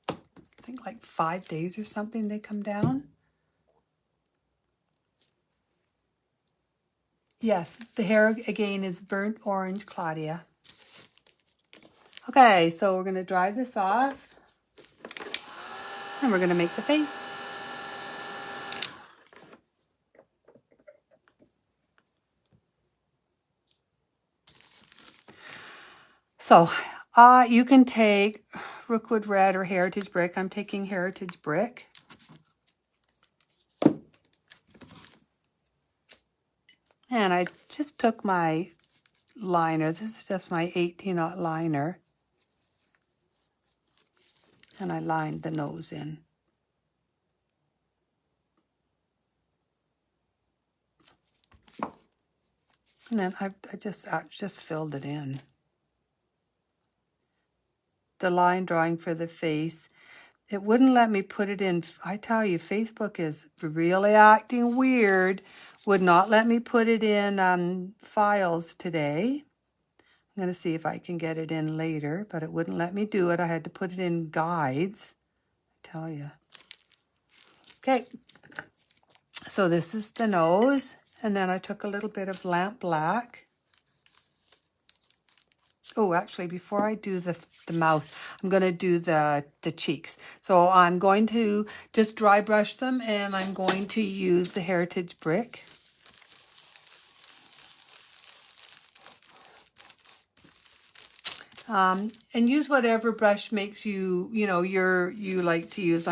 I think like 5 days or something they come down. Yes, the hair again is burnt orange, Claudia. Okay, so we're going to dry this off. And we're going to make the face. So you can take Rookwood Red or Heritage Brick. I'm taking Heritage Brick. And I just took my liner. This is just my 18-aught liner. And I lined the nose in. And then I just filled it in. The line drawing for the face, it wouldn't let me put it in. I tell you, Facebook is really acting weird. Would not let me put it in files today. I'm going to see if I can get it in later, but it wouldn't let me do it. I had to put it in guides. I tell you. Okay, so this is the nose. And then I took a little bit of lamp black. Oh, actually, before I do the mouth, I'm going to do the cheeks. So I'm going to just dry brush them, and I'm going to use the Heritage Brick. And use whatever brush makes you, you like to use.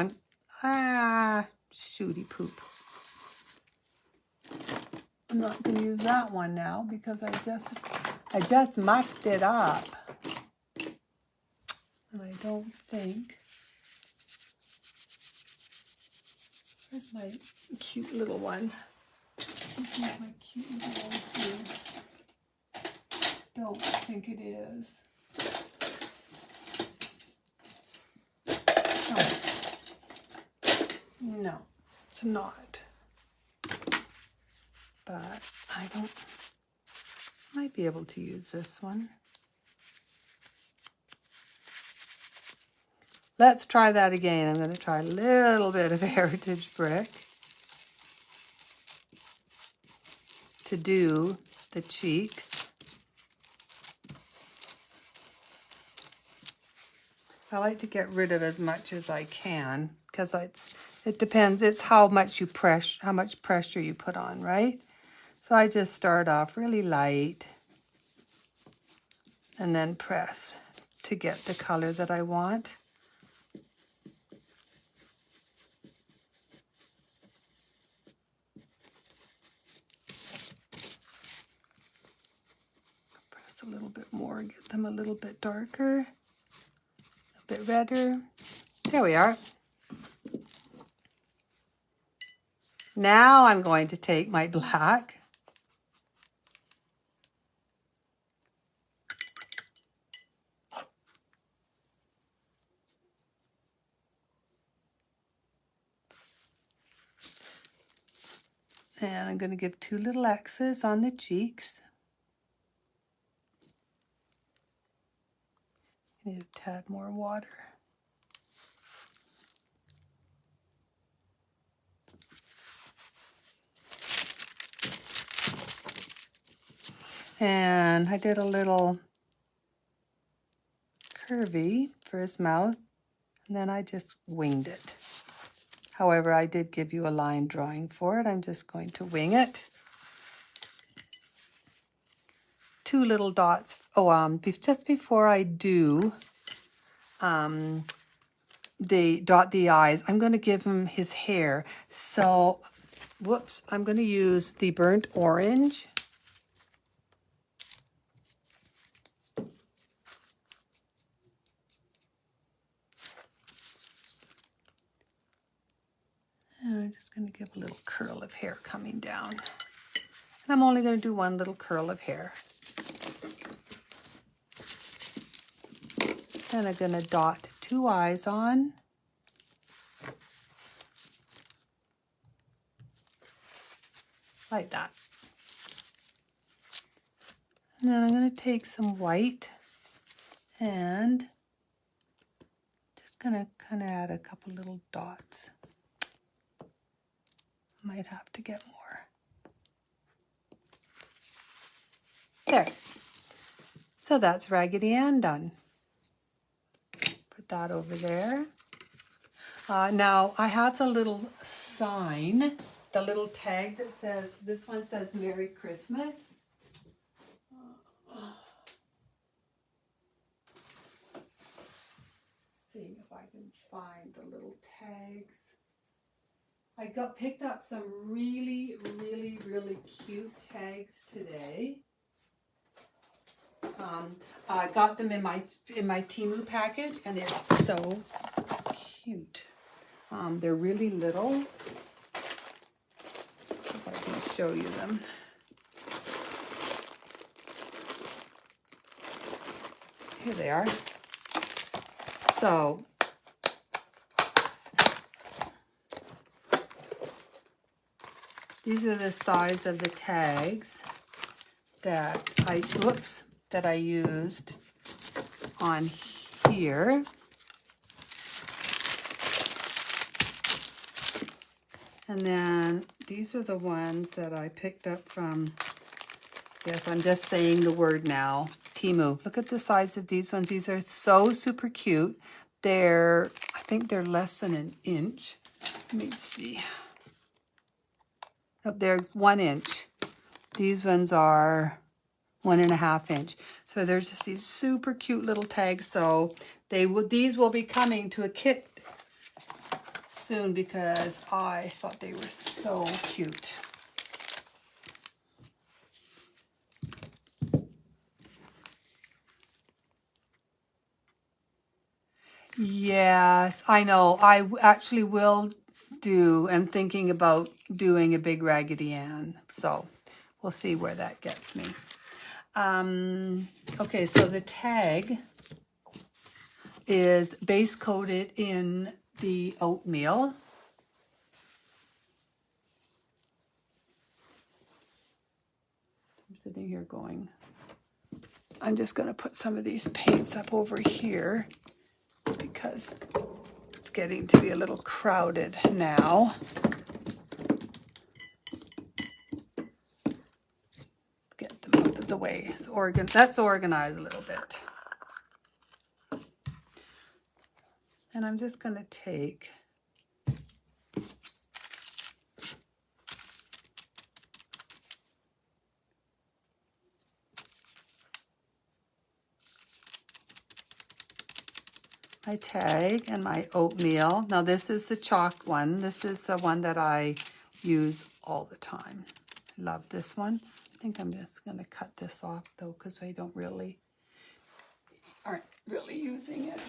Shooty poop. I'm not going to use that one now because I just mucked it up. And I don't think. Where's my cute little one? This is my cute little one here. Don't think it is. No, it's not. But I might be able to use this one. Let's try that again. I'm going to try a little bit of Heritage Brick to do the cheeks. I like to get rid of as much as I can because it depends. It's how much pressure you put on, right? So I just start off really light and then press to get the color that I want. Press a little bit more, get them a little bit darker, a bit redder. There we are. Now I'm going to take my black. And I'm going to give 2 little X's on the cheeks. I need a tad more water. And I did a little curvy for his mouth, and then I just winged it. However, I did give you a line drawing for it. I'm just going to wing it. 2 little dots. Oh, just before I do dot the eyes, I'm going to give him his hair. So, whoops, I'm going to use the burnt orange. And I'm just going to give a little curl of hair coming down. And I'm only going to do 1 little curl of hair. And I'm going to dot 2 eyes on. Like that. And then I'm going to take some white and just going to kind of add a couple little dots. Might have to get more. There. So that's Raggedy Ann done. Put that over there. Now I have the little sign, the little tag that says, this one says Merry Christmas. See if I can find the little tags. I picked up some really cute tags today. I got them in my Temu package, and they're so cute. They're really little. If I can show you them. Here they are. So these are the size of the tags that I used on here. And then these are the ones that I picked up from, yes, I'm just saying the word now, Temu. Look at the size of these ones. These are so super cute. I think they're less than an inch. Let me see. Oh, they're 1 inch. These ones are 1.5 inch. So they're just these super cute little tags. So these will be coming to a kit soon because I thought they were so cute. Yes, I know. I actually will am thinking about doing a big Raggedy Ann. So we'll see where that gets me. Okay, so the tag is base coated in the oatmeal. I'm sitting here going, I'm just going to put some of these paints up over here because it's getting to be a little crowded now. Get them out of the way. That's organized a little bit. And I'm just going to take my tag and my oatmeal. Now this is the chalk one. This is the one that I use all the time. I love this one. I think I'm just going to cut this off though because I aren't really using it.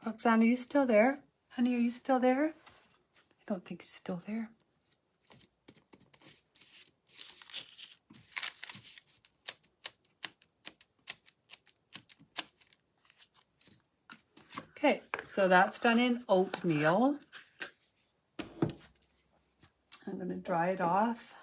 Roxanne, are you still there? Honey, are you still there? I don't think he's still there. Okay, so that's done in oatmeal. I'm going to dry it off.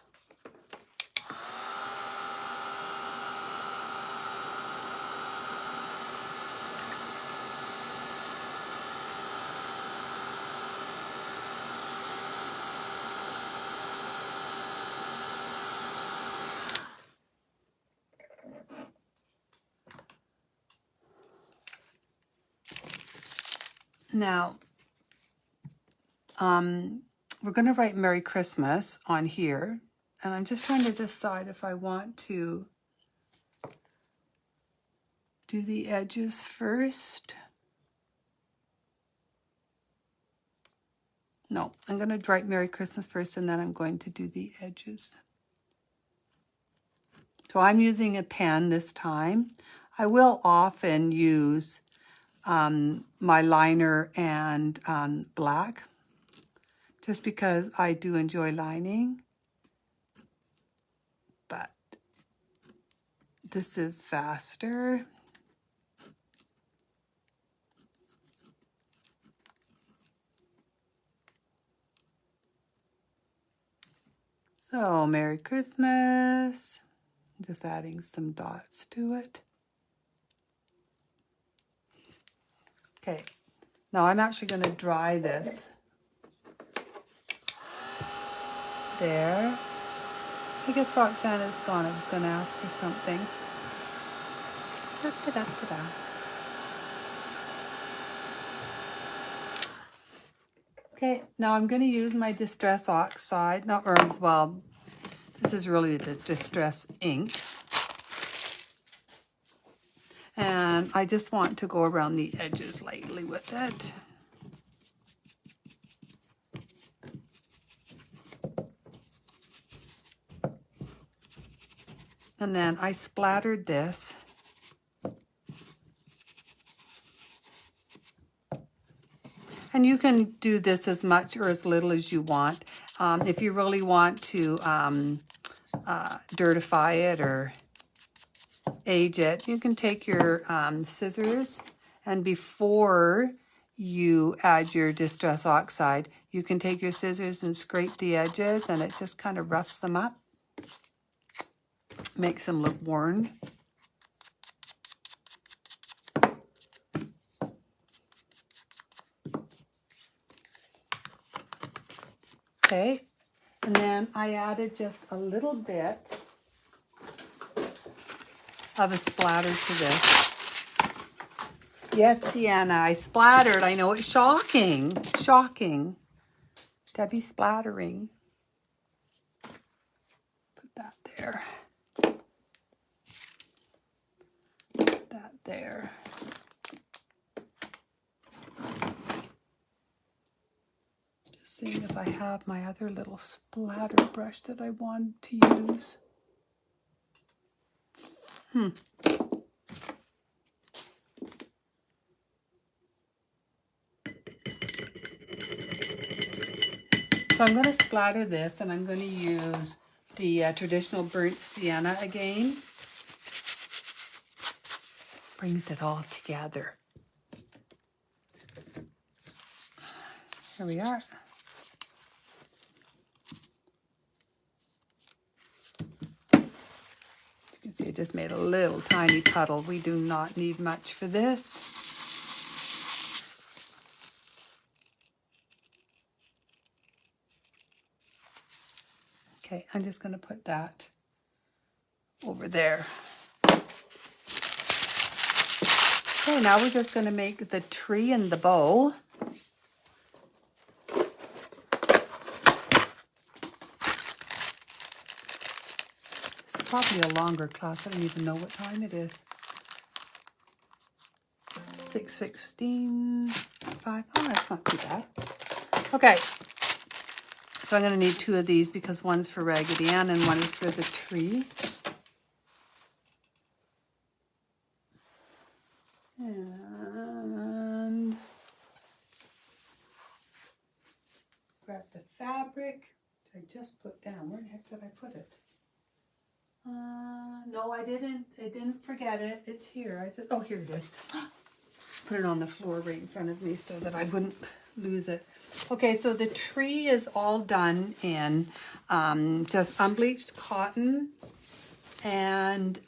Now, we're going to write Merry Christmas on here, and I'm just trying to decide if I want to do the edges first. No, I'm going to write Merry Christmas first, and then I'm going to do the edges. So I'm using a pen this time. I will often use my liner and black, just because I do enjoy lining. But this is faster. So, Merry Christmas. Just adding some dots to it. Okay, now I'm actually going to dry this. There. I guess Roxana's gone. I was going to ask her something. Da-da-da-da-da. Okay, now I'm going to use my Distress Oxide. Well, this is really the Distress ink. And I just want to go around the edges lightly with it. And then I splattered this. And you can do this as much or as little as you want. If you really want to dirtify it or age it, you can take your scissors, and before you add your Distress Oxide, you can take your scissors and scrape the edges, and it just kind of roughs them up. Makes them look worn. Okay, and then I added just a little bit of a splatter to this. Yes, Deanna, I splattered. I know it's shocking. Shocking. Debbie splattering. Put that there. Put that there. Just seeing if I have my other little splatter brush that I want to use. So I'm going to splatter this, and I'm going to use the traditional burnt sienna again. Brings it all together. Here we are. You can see I just made a little tiny puddle. We do not need much for this. Okay, I'm just going to put that over there. Okay, now we're just going to make the tree and the bow. It's probably a longer class. I don't even know what time it is. 6:16, 5. Oh, that's not too bad. Okay. So I'm going to need 2 of these because one's for Raggedy Ann and one is for the tree. And grab the fabric, which I just put down. Where the heck did I put it? No, I didn't. I didn't forget it. It's here. Oh, here it is. Put it on the floor right in front of me so that I wouldn't lose it. Okay, so the tree is all done in just unbleached cotton and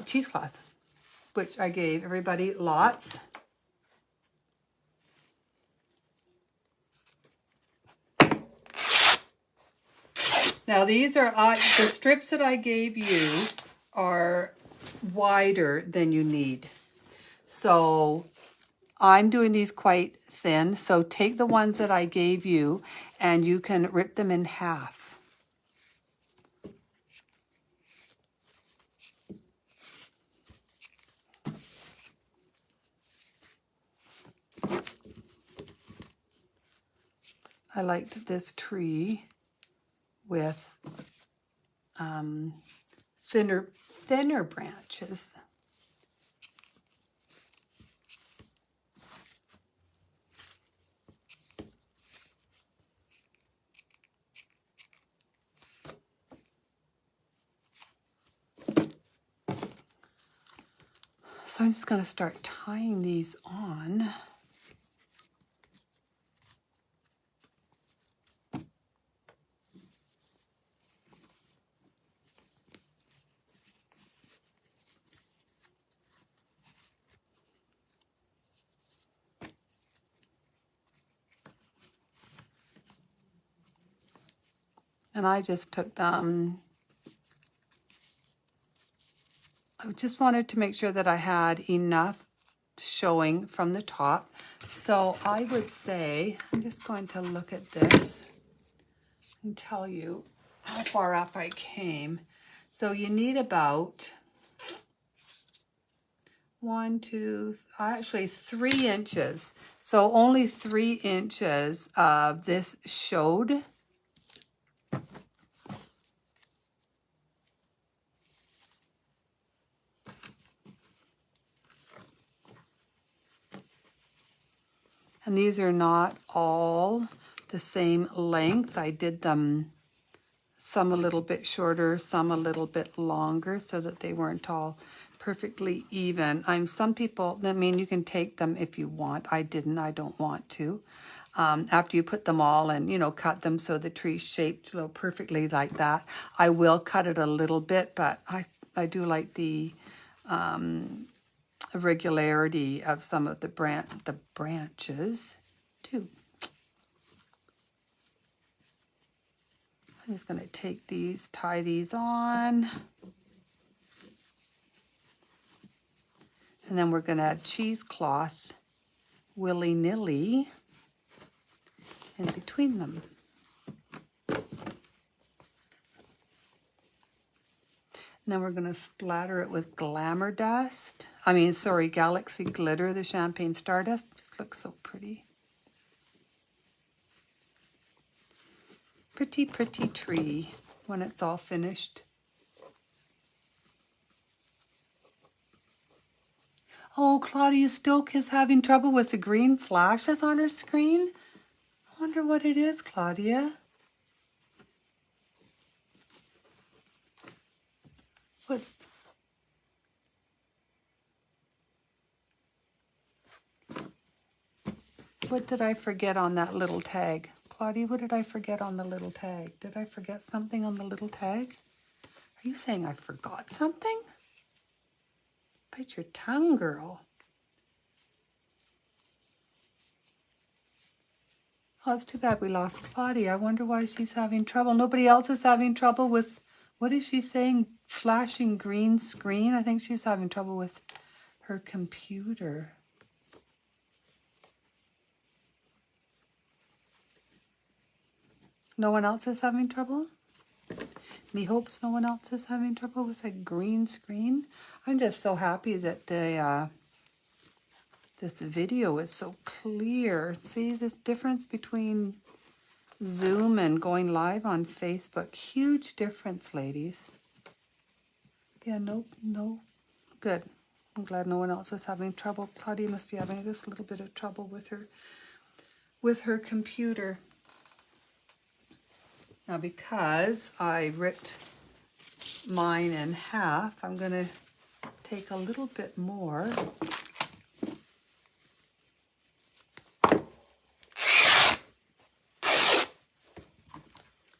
cheesecloth, which I gave everybody lots. Now these are, the strips that I gave you are wider than you need. So I'm doing these quite thin. So take the ones that I gave you and you can rip them in half. I liked this tree with thinner branches. So I'm just going to start tying these on. And I just took them, I just wanted to make sure that I had enough showing from the top. So I would say, I'm just going to look at this and tell you how far up I came. So you need about 3 inches. So only 3 inches of this showed. And these are not all the same length. I did them some a little bit shorter, some a little bit longer, so that they weren't all perfectly even. Some people, I mean, you can take them if you want. I didn't, I don't want to. After you put them all and, you know, cut them so the tree's shaped, you know, perfectly like that. I will cut it a little bit, but I do like the regularity of some of the branches too. I'm just going to take these, tie these on. And then we're going to add cheesecloth willy-nilly in between them. And then we're going to splatter it with Glamour Dust. Galaxy Glitter, the Champagne Stardust. Just looks so pretty. Pretty, pretty tree when it's all finished. Oh, Claudia Stoke is having trouble with the green flashes on her screen. I wonder what it is, Claudia. What did I forget on that little tag? Claudia, what did I forget on the little tag? Did I forget something on the little tag? Are you saying I forgot something? Bite your tongue, girl. Oh, it's too bad we lost Claudia. I wonder why she's having trouble. Nobody else is having trouble with, what is she saying? Flashing green screen? I think she's having trouble with her computer. No one else is having trouble? Me hopes no one else is having trouble with a green screen. I'm just so happy that this video is so clear. See this difference between Zoom and going live on Facebook? Huge difference, ladies. Yeah, no, good. I'm glad no one else is having trouble. Claudia must be having just a little bit of trouble with her computer. Now, because I ripped mine in half, I'm going to take a little bit more.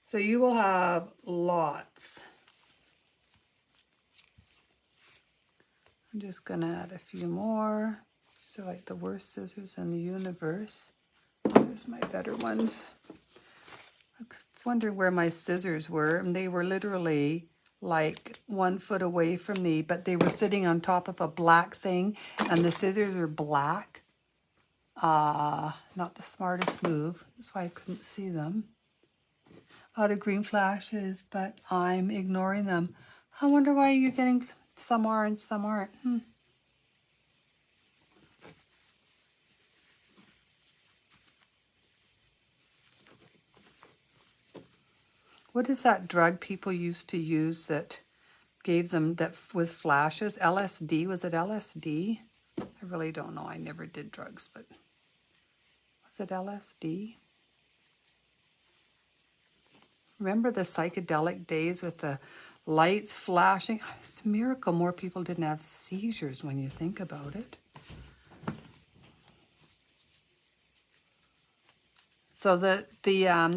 So you will have lots. I'm just going to add a few more. So like the worst scissors in the universe. There's my better ones. I was wondering where my scissors were, and they were literally like 1 foot away from me, but they were sitting on top of a black thing, and the scissors are black. Not the smartest move. That's why I couldn't see them. A lot of green flashes, but I'm ignoring them. I wonder why you're getting, some are and some aren't. What is that drug people used to use that gave them, that was flashes? LSD, was it LSD? I really don't know. I never did drugs, but was it LSD? Remember the psychedelic days with the lights flashing. It's a miracle more people didn't have seizures when you think about it. So the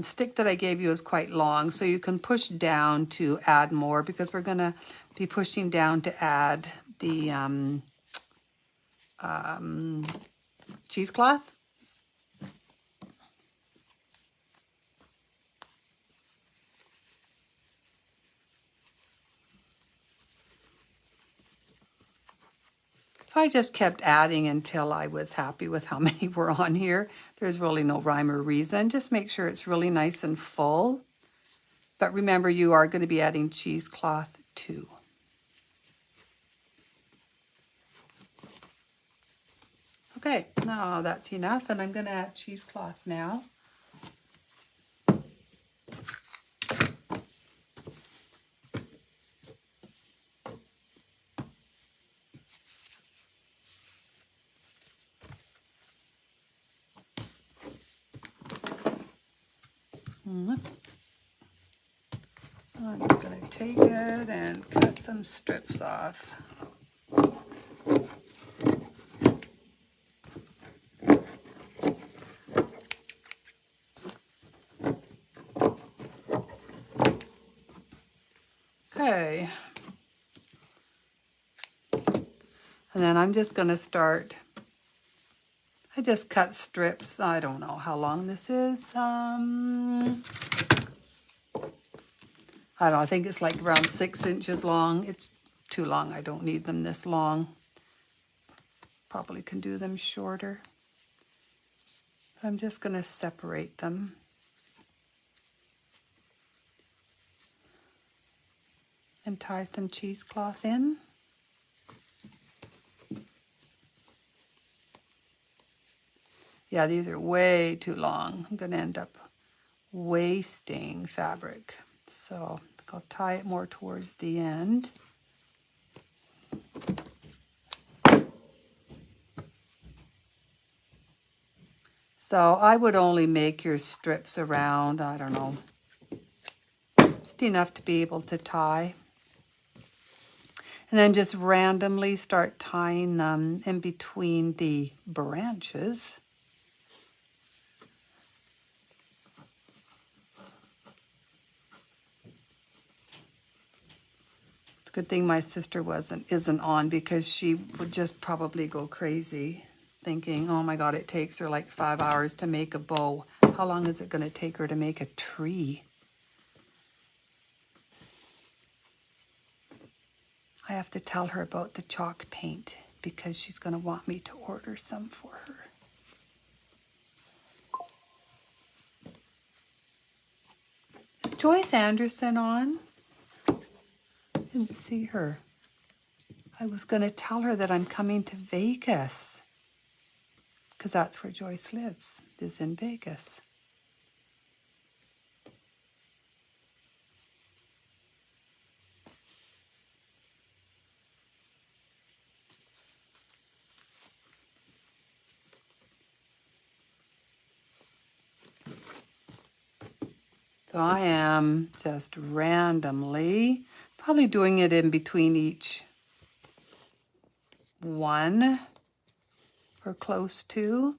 stick that I gave you is quite long, so you can push down to add more, because we're going to be pushing down to add the cheesecloth. So I just kept adding until I was happy with how many were on here. There's really no rhyme or reason. Just make sure it's really nice and full. But remember, you are going to be adding cheesecloth too. Okay, now that's enough, and I'm going to add cheesecloth now. I'm going to take it and cut some strips off. Okay. And then I'm just going to start. I just cut strips. I don't know how long this is. I don't know. I think it's like around 6 inches long. It's too long. I don't need them this long. Probably can do them shorter. I'm just going to separate them. And tie some cheesecloth in. Yeah, these are way too long. I'm going to end up wasting fabric. So I'll tie it more towards the end. So I would only make your strips around, I don't know, just enough to be able to tie. And then just randomly start tying them in between the branches. It's a good thing my sister isn't on, because she would just probably go crazy thinking, oh my God, it takes her like 5 hours to make a bow. How long is it going to take her to make a tree? I have to tell her about the chalk paint, because she's going to want me to order some for her. Is Joyce Anderson on? I didn't see her. I was going to tell her that I'm coming to Vegas, because that's where Joyce lives, is in Vegas. So I am just randomly, probably doing it in between each one, or close to,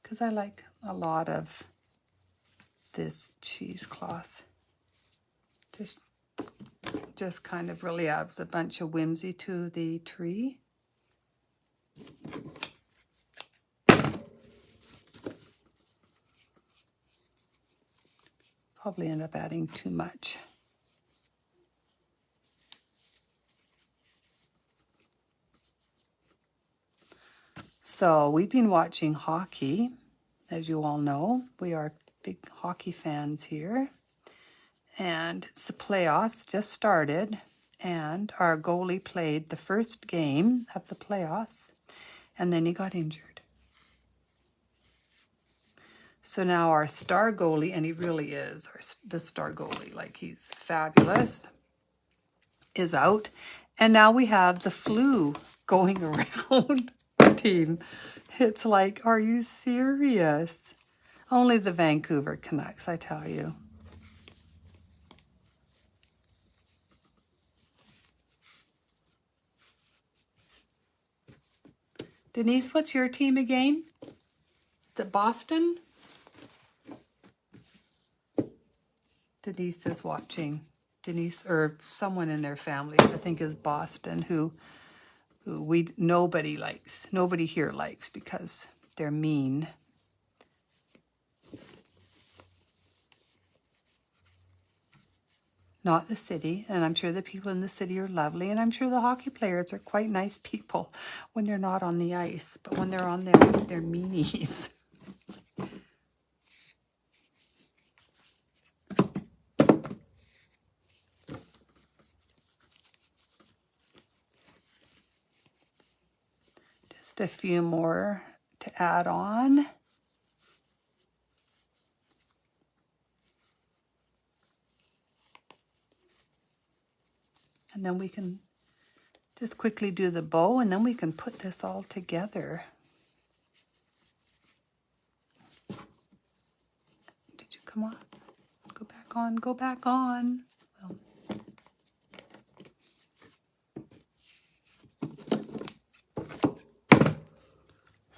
because I like a lot of this cheesecloth. Just kind of really adds a bunch of whimsy to the tree. Probably end up adding too much. So we've been watching hockey, as you all know. We are big hockey fans here. And it's the playoffs, just started. And our goalie played the first game of the playoffs, and then he got injured. So now our star goalie, and he really is the star goalie, like he's fabulous, is out. And now we have the flu going around the team. It's like, are you serious? Only the Vancouver Canucks, I tell you. Denise, what's your team again? Is it Boston? Denise is watching. Denise, or someone in their family, I think is Boston, who nobody likes. Nobody here likes because they're mean. Not the city, and I'm sure the people in the city are lovely, and I'm sure the hockey players are quite nice people when they're not on the ice, but when they're on the ice, they're meanies. Just a few more to add on. And then we can just quickly do the bow, and then we can put this all together. Did you come on? Go back on, go back on. Well.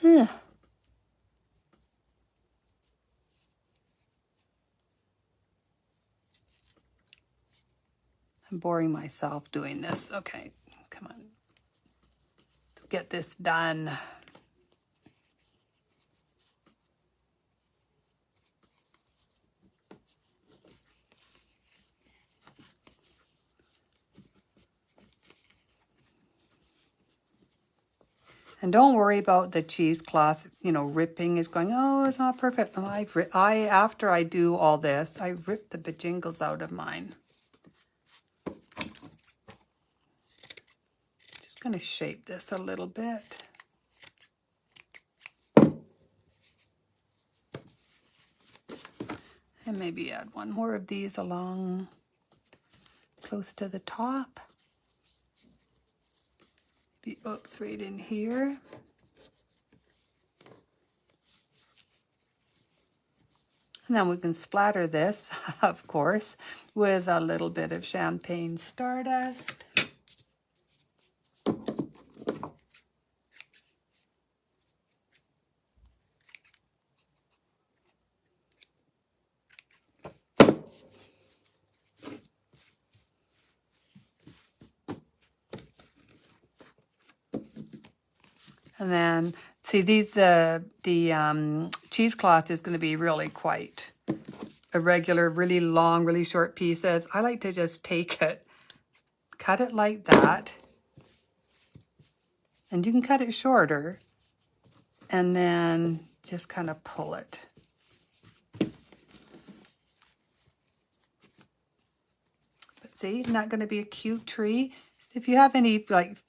Yeah. I'm boring myself doing this. Okay, come on. Let's get this done. And don't worry about the cheesecloth, ripping is going, oh, it's not perfect. After I do all this, I rip the bejingles out of mine. Just going to shape this a little bit. And maybe add one more of these along close to the top. Oops, right in here. And then we can splatter this, of course, with a little bit of champagne stardust. And then, see, the cheesecloth is going to be really quite irregular, really long, really short pieces. I like to just take it, cut it like that, and you can cut it shorter, and then just kind of pull it. But see, isn't that going to be a cute tree? If you have any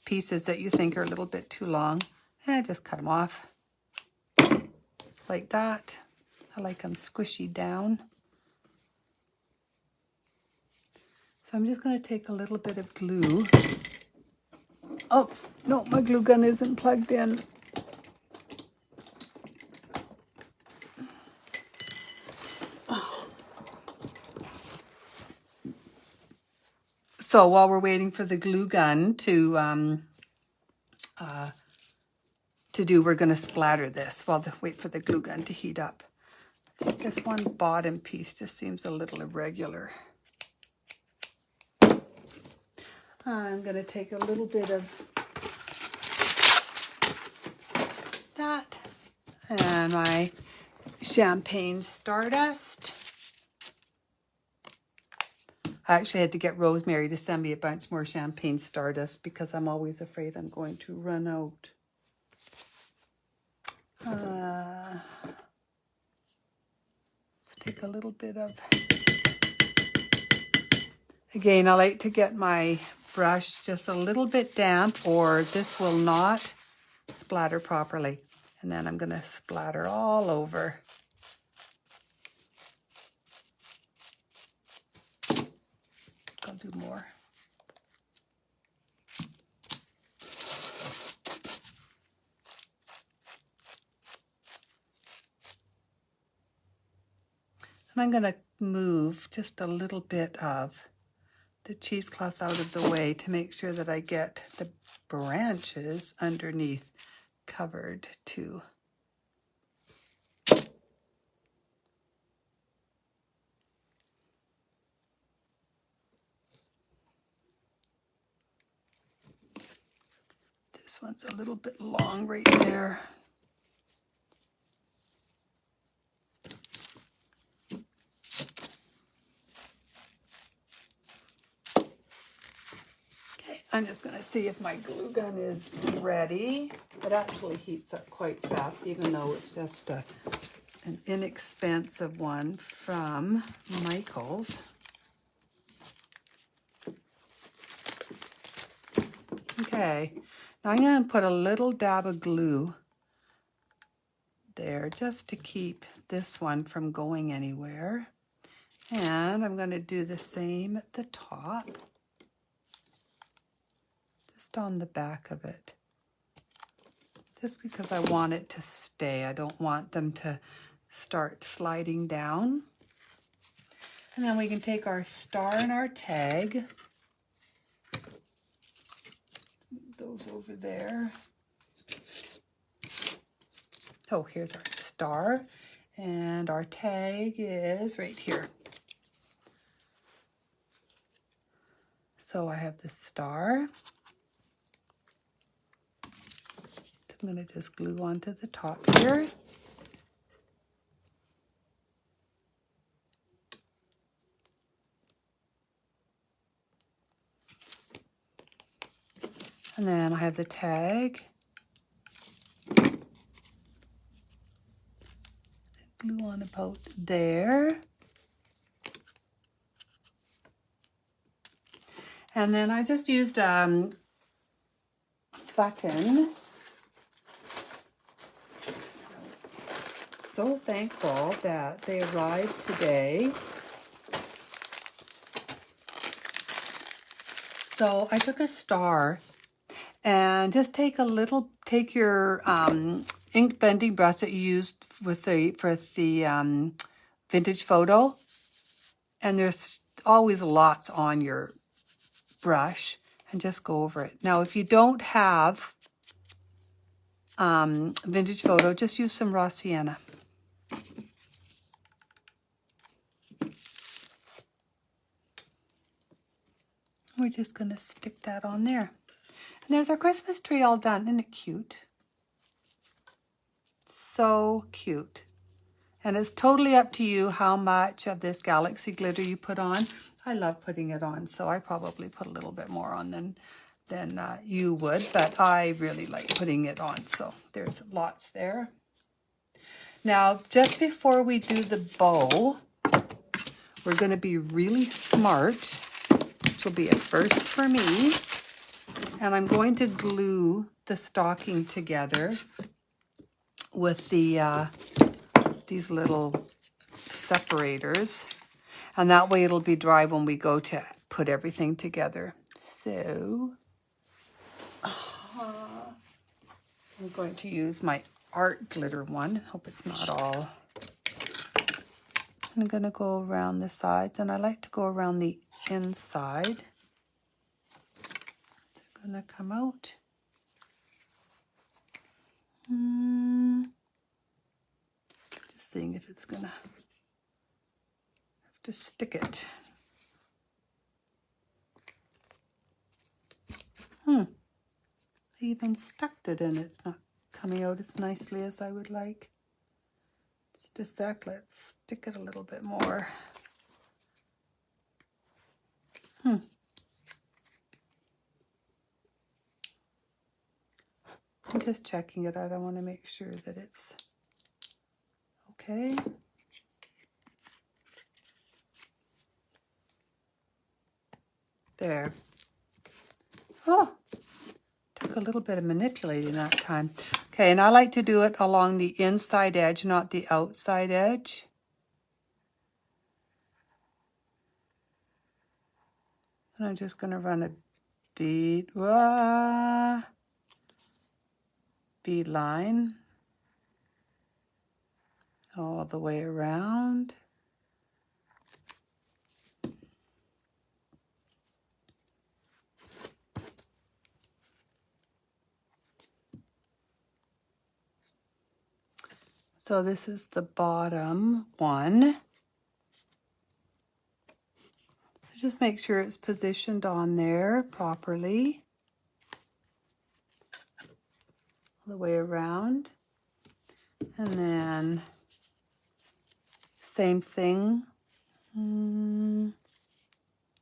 pieces that you think are a little bit too long, just cut them off like that. I like them squishy down. So I'm just going to take a little bit of glue. Oops, no, my glue gun isn't plugged in. So while we're waiting for the glue gun to do, we're going to splatter this wait for the glue gun to heat up. I think this one bottom piece just seems a little irregular. I'm going to take a little bit of that and my champagne stardust. I actually had to get Rosemary to send me a bunch more champagne stardust because I'm always afraid I'm going to run out. Let's take a little bit of... Again, I like to get my brush just a little bit damp or this will not splatter properly. And then I'm going to splatter all over. I'll do more. And I'm going to move just a little bit of the cheesecloth out of the way to make sure that I get the branches underneath. covered too. This one's a little bit long right there. Okay, I'm just going to see if my glue gun is ready. It actually heats up quite fast, even though it's just an inexpensive one from Michaels. Okay, now I'm going to put a little dab of glue there just to keep this one from going anywhere. And I'm going to do the same at the top, just on the back of it. Just because I want it to stay. I don't want them to start sliding down. And then we can take our star and our tag. Move those over there. Oh, here's our star. And our tag is right here. So I have the star. I'm going to just glue onto the top here. And then I have the tag. Glue on about there. And then I just used button. So thankful that they arrived today. So I took a star and just take your ink blending brush that you used for the vintage photo, and there's always lots on your brush, and just go over it. Now, if you don't have vintage photo, just use some raw sienna. We're just going to stick that on there. And there's our Christmas tree all done. Isn't it cute? So cute. And it's totally up to you how much of this galaxy glitter you put on. I love putting it on, so I probably put a little bit more on than you would, but I really like putting it on, so there's lots there. Now, just before we do the bow, we're going to be really smart. This will be a first for me. And I'm going to glue the stocking together with these little separators. And that way it'll be dry when we go to put everything together. So, I'm going to use my art glitter one. Hope it's not all. I'm going to go around the sides, and I like to go around the inside. It's going to come out. Just seeing if it's going to have to stick it. I even stuck it in. It's not coming out as nicely as I would like. Just a sec, let's stick it a little bit more. I'm just checking it out. I want to make sure that it's okay. There. Oh, took a little bit of manipulating that time. Okay, and I like to do it along the inside edge, not the outside edge. And I'm just going to run a bead line all the way around. So this is the bottom one. So just make sure it's positioned on there properly. All the way around. And then same thing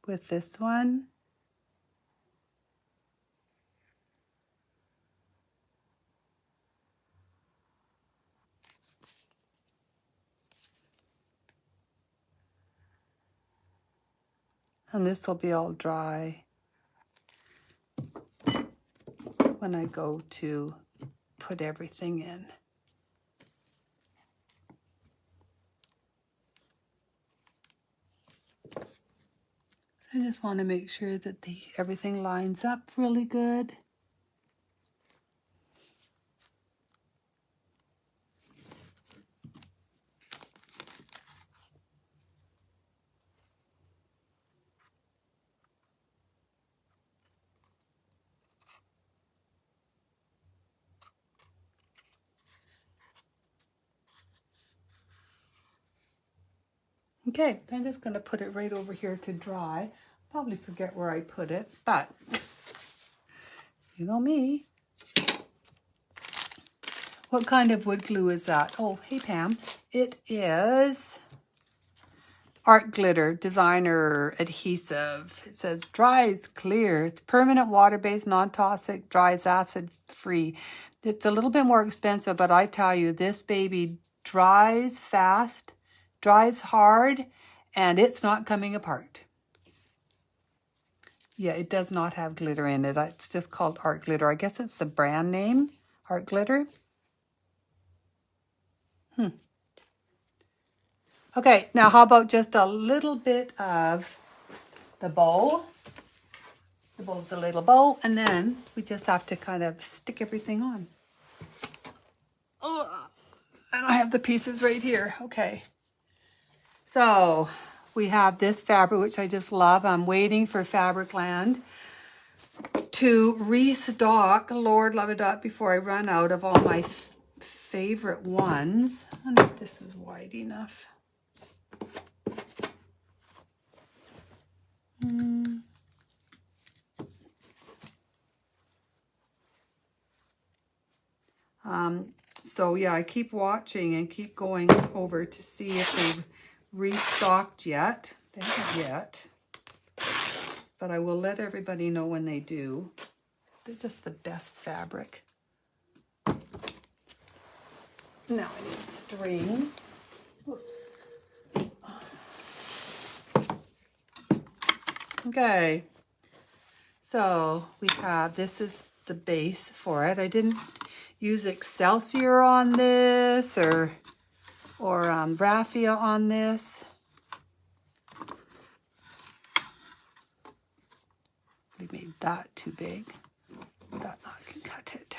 with this one. And this will be all dry when I go to put everything in. So I just want to make sure that everything lines up really good. Okay, I'm just going to put it right over here to dry. Probably forget where I put it, but you know me. What kind of wood glue is that? Oh, hey Pam. It is Art Glitter Designer Adhesive. It says dries clear. It's permanent, water-based, non-toxic, dries acid-free. It's a little bit more expensive, but I tell you, this baby dries fast, dries hard, and it's not coming apart. Yeah, it does not have glitter in it. It's just called Art Glitter. I guess it's the brand name, Art Glitter. Okay, now how about just a little bit of the bow? The bow's a little bow, and then we just have to kind of stick everything on. Oh, and I have the pieces right here. Okay. So we have this fabric, which I just love. I'm waiting for Fabricland to restock Lord Love a Dot before I run out of all my favorite ones. I don't know if this is wide enough. So yeah, I keep watching and keep going over to see if they've restocked yet. They haven't yet, but I will let everybody know when they do. They're just the best fabric. Now I need string. Whoops. Okay, so we have, this is the base for it. I didn't use Excelsior on this or raffia on this. We made that too big. That I can cut it.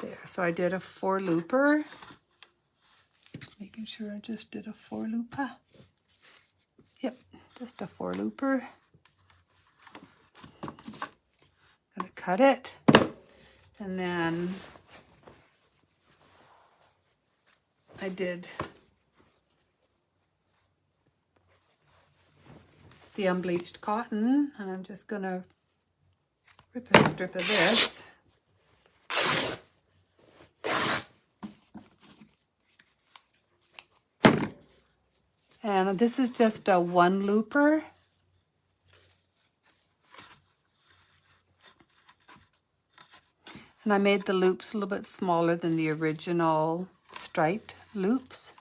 There, so I did a 4-looper. Making sure I just did a 4-looper. Yep, just a 4-looper. Gonna cut it, and then I did the unbleached cotton, and I'm just gonna rip a strip of this. And this is just a 1-looper. And I made the loops a little bit smaller than the original striped loops.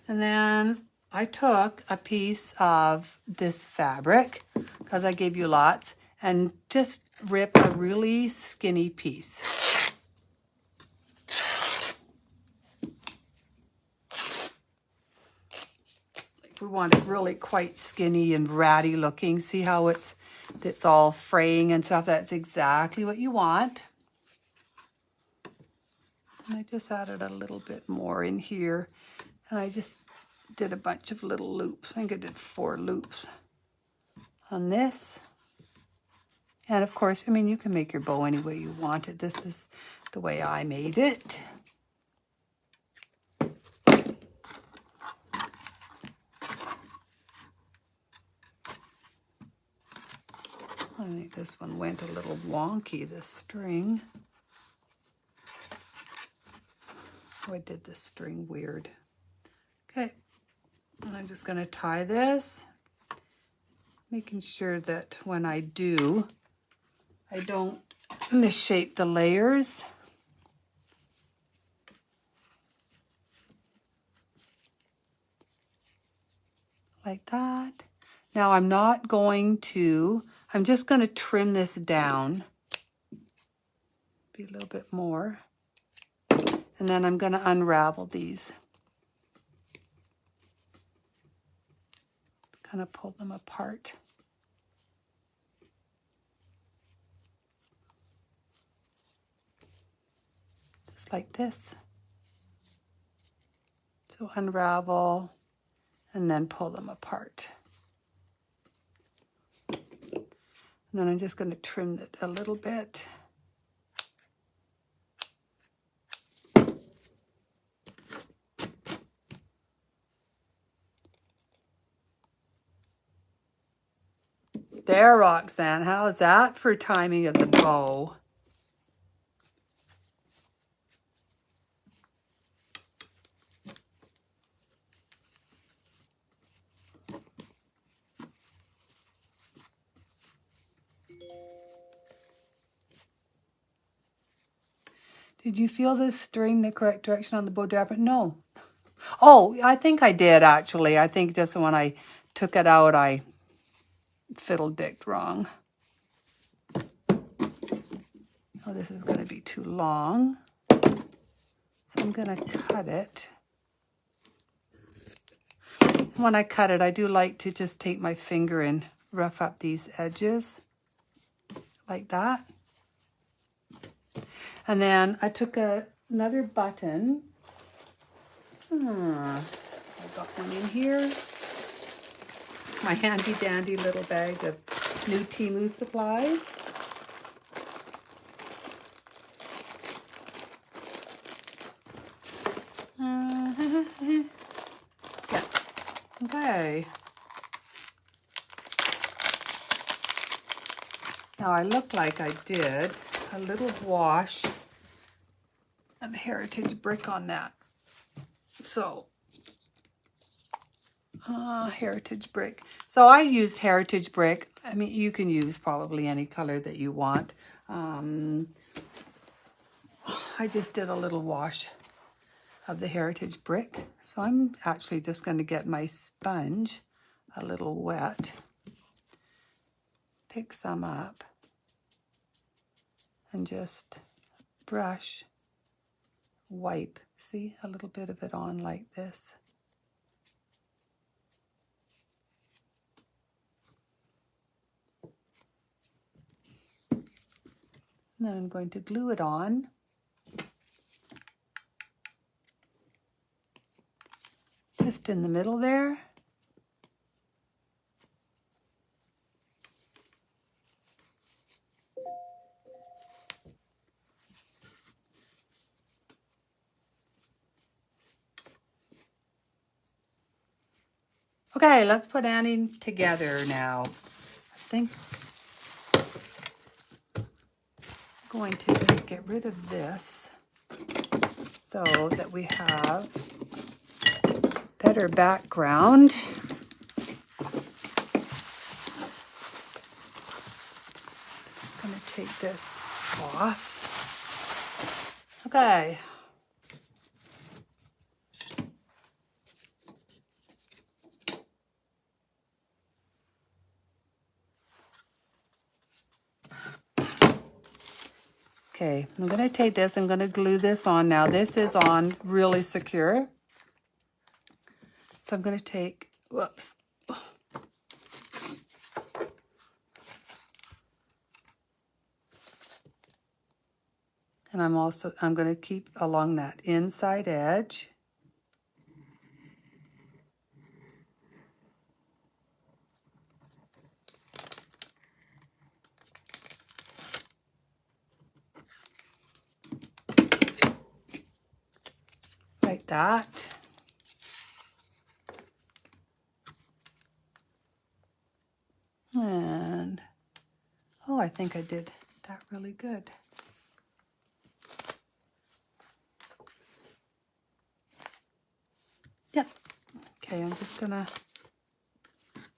And then I took a piece of this fabric, because I gave you lots, and just ripped a really skinny piece. We want it really quite skinny and ratty looking. See how it's all fraying and stuff? That's exactly what you want. And I just added a little bit more in here. And I just did a bunch of little loops. I think I did 4 loops on this. And of course, I mean, you can make your bow any way you want it. This is the way I made it. I think this one went a little wonky, this string. Oh, I did this string weird. Okay, and I'm just gonna tie this, making sure that when I do, I don't misshape the layers. Like that. Now I'm not going to, I'm just going to trim this down. Be a little bit more. And then I'm going to unravel these. Kind of pull them apart. Just like this. So unravel and then pull them apart. And then I'm just going to trim it a little bit. There, Roxanne, how is that for timing of the bow? Did you feel this string the correct direction on the bow driver? No. Oh, I think I did actually. I think just when I took it out, I fiddle-dicked wrong. Oh, this is going to be too long. So I'm going to cut it. When I cut it, I do like to just take my finger and rough up these edges like that. And then I took another button. I got one in here. My handy dandy little bag of new Temu supplies. Yeah. Okay. Now I look like I did a little wash of Heritage Brick on that. So, Heritage Brick. So I used Heritage Brick. I mean, you can use probably any color that you want. I just did a little wash of the Heritage Brick. So I'm actually just going to get my sponge a little wet, pick some up, and just brush, wipe. See, a little bit of it on like this. And then I'm going to glue it on. Just in the middle there. Okay, let's put Annie together now. I think I'm going to just get rid of this so that we have better background. Just going to take this off. Okay. Okay, I'm going to take this, I'm going to glue this on now. This is on really secure. So I'm going to take, whoops. And I'm going to keep along that inside edge. that. And, oh, I think I did that really good. Yep. Okay, I'm just going to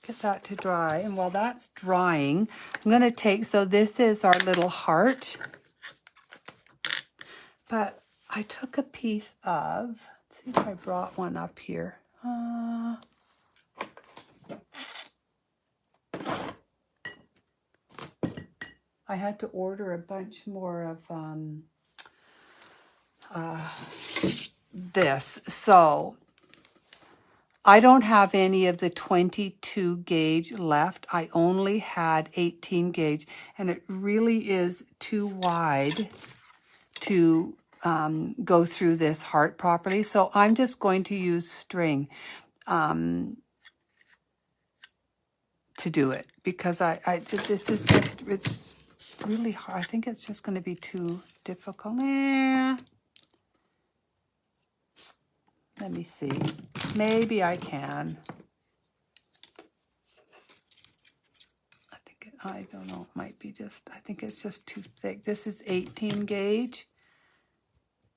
get that to dry. And while that's drying, I'm going to take, so this is our little heart. But I took a piece of, let's see if I brought one up here. I had to order a bunch more of this. So I don't have any of the 22 gauge left. I only had 18 gauge, and it really is too wide to go through this heart properly. So I'm just going to use string to do it, because this is just, it's really hard. I think it's just going to be too difficult. Let me see. Maybe I can. I don't know. It might be just, I think it's just too thick. This is 18 gauge.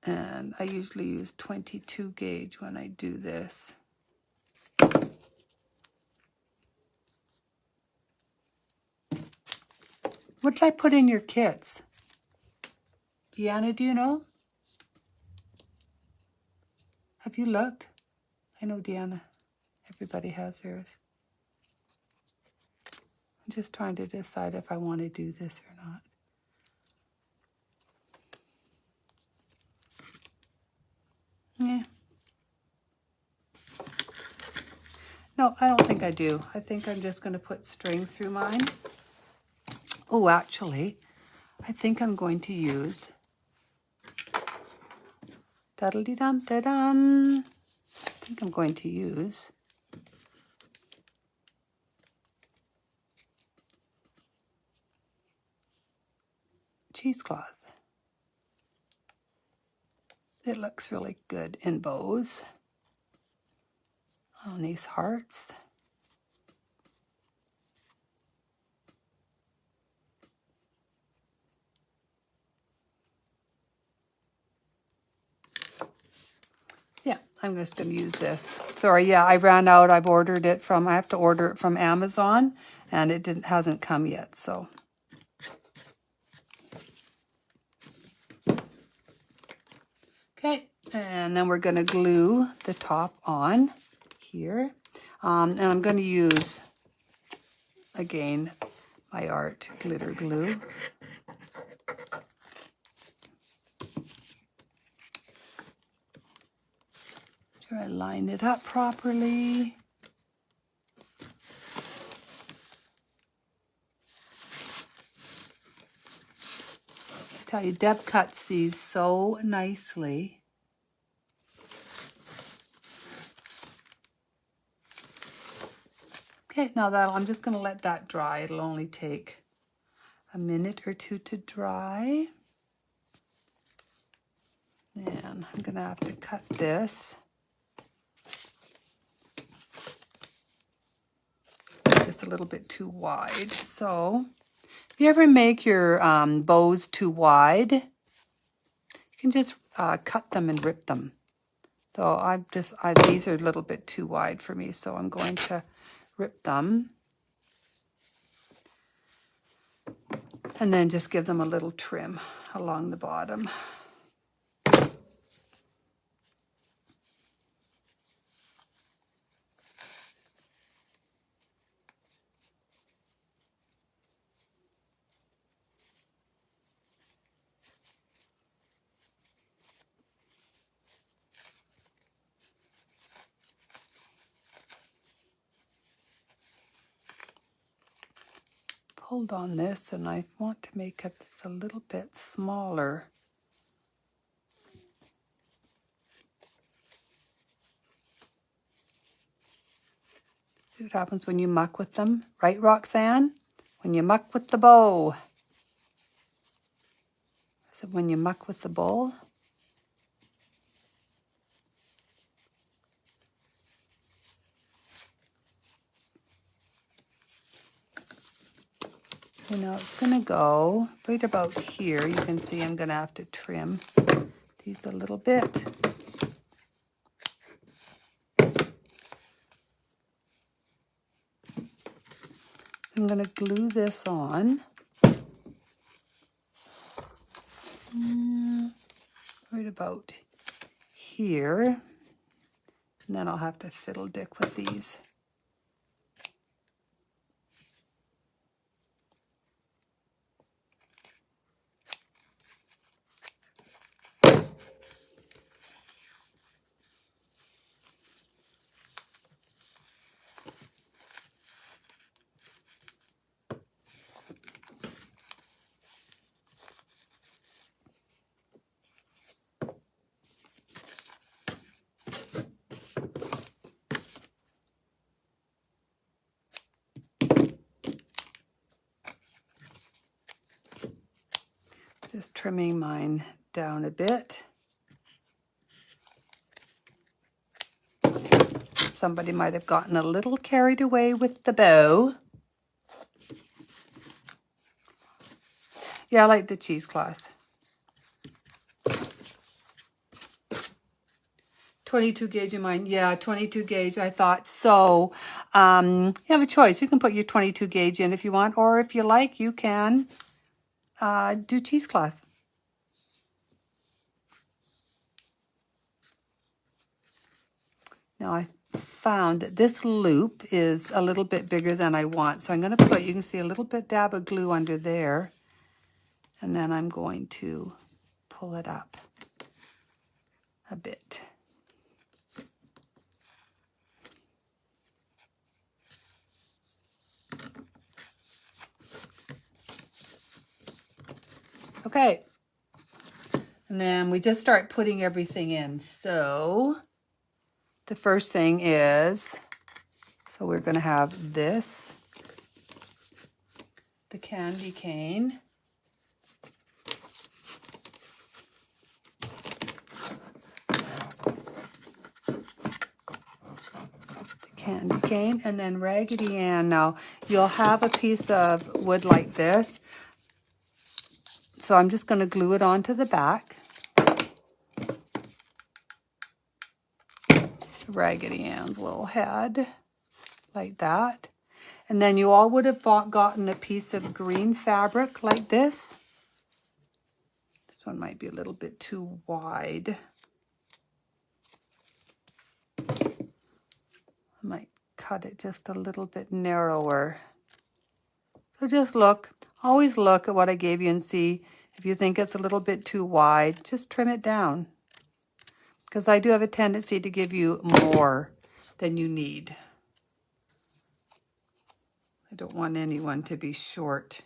And I usually use 22 gauge when I do this. What did I put in your kits? Deanna, do you know? Have you looked? I know Deanna. Everybody has theirs. I'm just trying to decide if I want to do this or not. Yeah. No, I don't think I do. I think I'm just going to put string through mine. Oh, actually, I think I'm going to use da-da-dee-dum-da-dum. I think I'm going to use cheesecloth. It looks really good in bows on these hearts. Yeah, I'm just going to use this. Sorry, yeah, I ran out. I've ordered it from, I have to order it from Amazon, and it hasn't come yet, so. Okay, and then we're going to glue the top on here. And I'm going to use, again, my art glitter glue. Try to line it up properly. I tell you, Deb cuts these so nicely. Okay, now I'm just going to let that dry. It'll only take a minute or two to dry. And I'm going to have to cut this. Just a little bit too wide. So if you ever make your bows too wide, you can just cut them and rip them. So these are a little bit too wide for me, so I'm going to rip them. And then just give them a little trim along the bottom. Pulled on this, and I want to make it a little bit smaller. See what happens when you muck with them, right, Roxanne? When you muck with the bow. Is it when you muck with the bowl? it's going to go right about here. You can see I'm going to have to trim these a little bit. I'm going to glue this on. Right about here. And then I'll have to fiddle dick with these. Just trimming mine down a bit. Somebody might have gotten a little carried away with the bow. Yeah, I like the cheesecloth. 22 gauge in mine. Yeah, 22 gauge. I thought so. You have a choice. You can put your 22 gauge in if you want, or if you like, you can do cheesecloth. Now I found that this loop is a little bit bigger than I want. So I'm going to put, you can see a little bit dab of glue under there. And then I'm going to pull it up a bit. Okay. And then we just start putting everything in. So the first thing is, so we're going to have this, the candy cane. Candy cane, and then Raggedy Ann. Now you'll have a piece of wood like this, so I'm just going to glue it onto the back. Raggedy Ann's little head, like that. And then you all would have gotten a piece of green fabric like this. This one might be a little bit too wide. I might cut it just a little bit narrower. So just look, always look at what I gave you and see if you think it's a little bit too wide, just trim it down. Because I do have a tendency to give you more than you need. I don't want anyone to be short.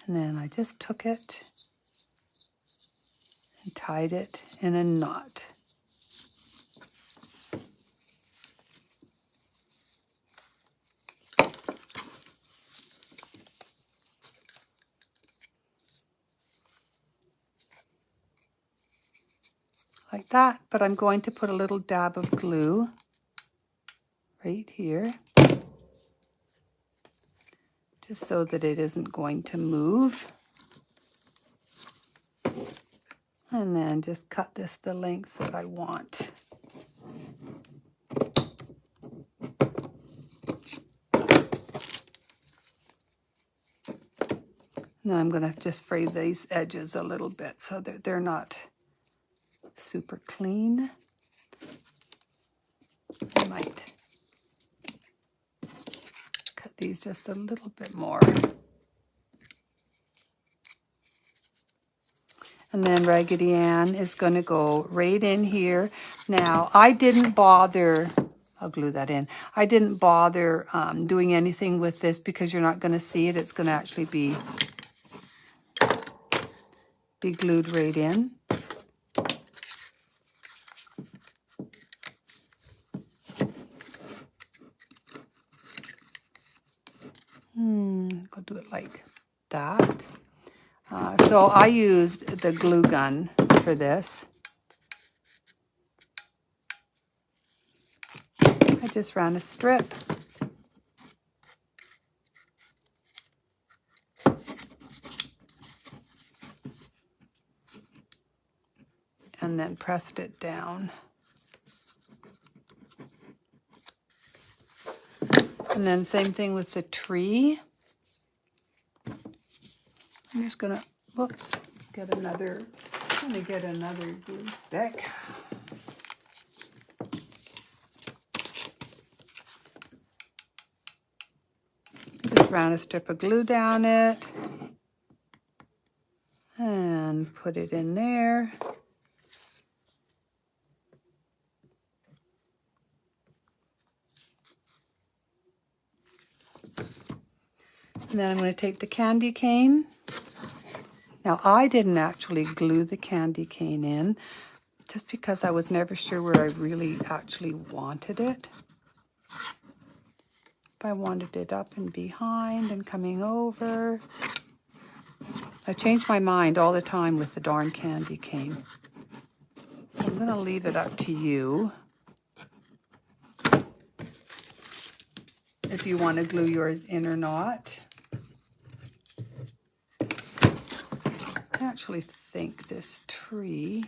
And then I just took it and tied it in a knot. Like that, but I'm going to put a little dab of glue right here, just so that it isn't going to move. And then just cut this the length that I want. And then I'm going to just fray these edges a little bit so that they're not super clean. I might cut these just a little bit more. And then Raggedy Ann is going to go right in here. Now, I didn't bother, I'll glue that in. I didn't bother doing anything with this because you're not going to see it. It's going to actually be glued right in. I'll do it like that. So I used the glue gun for this. I just ran a strip. And then pressed it down. And then same thing with the tree. I'm just gonna, whoops, I'm gonna get another glue stick. Just ran a strip of glue down it. And put it in there. And then I'm going to take the candy cane. Now, I didn't actually glue the candy cane in, just because I was never sure where I really actually wanted it. If I wanted it up and behind and coming over. I change my mind all the time with the darn candy cane. So I'm going to leave it up to you. If you want to glue yours in or not. I actually think this tree,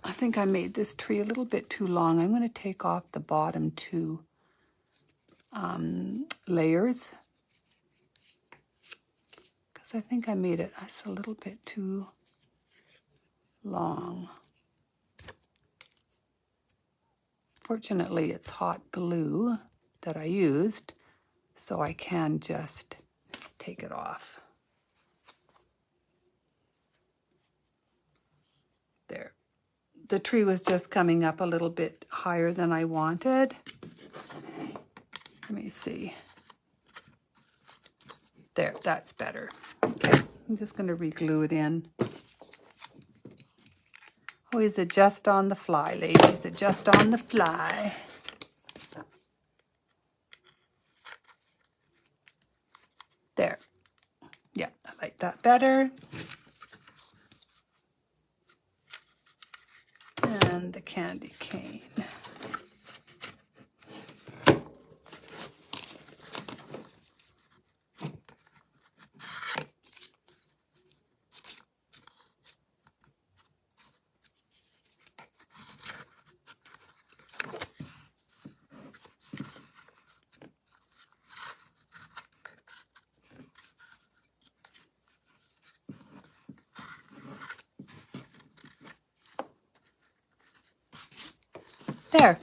I think I made this tree a little bit too long. I'm going to take off the bottom two layers, because I think I made it just a little bit too long. Fortunately, it's hot glue that I used, so I can just take it off. There. The tree was just coming up a little bit higher than I wanted. Let me see. There, that's better. Okay, I'm just going to re-glue it in. Always adjust on the fly, ladies. Adjust on the fly. There. Yeah, I like that better. And the candy cane. There.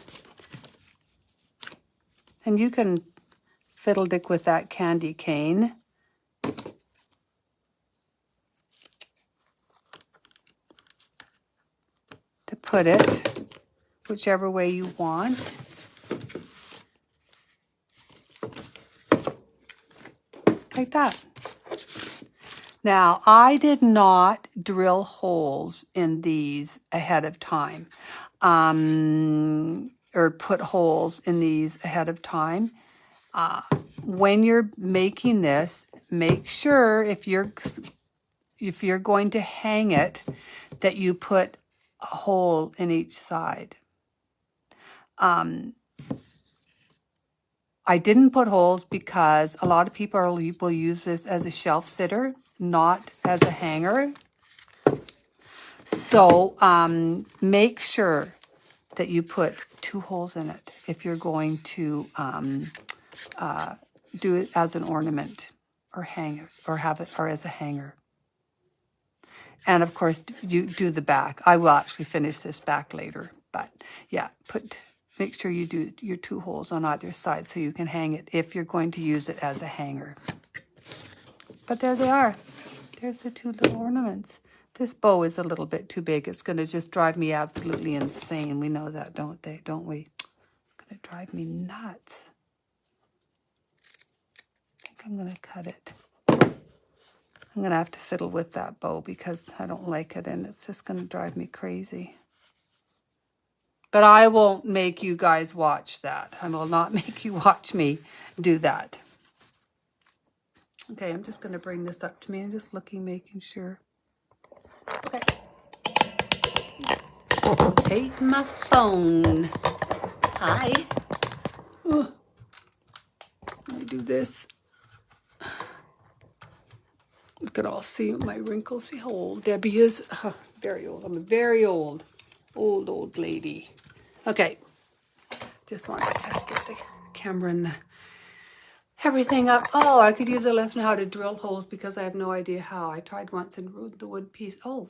And you can fiddle-dick with that candy cane. To put it whichever way you want. Like that. Now, I did not drill holes in these ahead of time. Or put holes in these ahead of time. When you're making this, make sure if you're going to hang it, that you put a hole in each side. I didn't put holes because a lot of people will use this as a shelf sitter, not as a hanger. So make sure that you put 2 holes in it if you're going to do it as an ornament or hanger, or have it or as a hanger. And of course, you do the back. I will actually finish this back later, but yeah, make sure you do your 2 holes on either side so you can hang it if you're going to use it as a hanger. But there they are. There's the 2 little ornaments. This bow is a little bit too big. It's going to just drive me absolutely insane. We know that, don't we? It's going to drive me nuts. I think I'm going to cut it. I'm going to have to fiddle with that bow because I don't like it, and it's just going to drive me crazy. But I won't make you guys watch that. I will not make you watch me do that. Okay, I'm just going to bring this up to me. I'm just looking, making sure. Okay. Hate my phone. Hi. Ugh. Let me do this. You can all see my wrinkles. See how old Debbie is. Very old. I'm a very old lady. Okay. Just wanted to get the camera and everything up. Oh, I could use a lesson how to drill holes because I have no idea how. I tried once and rode the wood piece. Oh,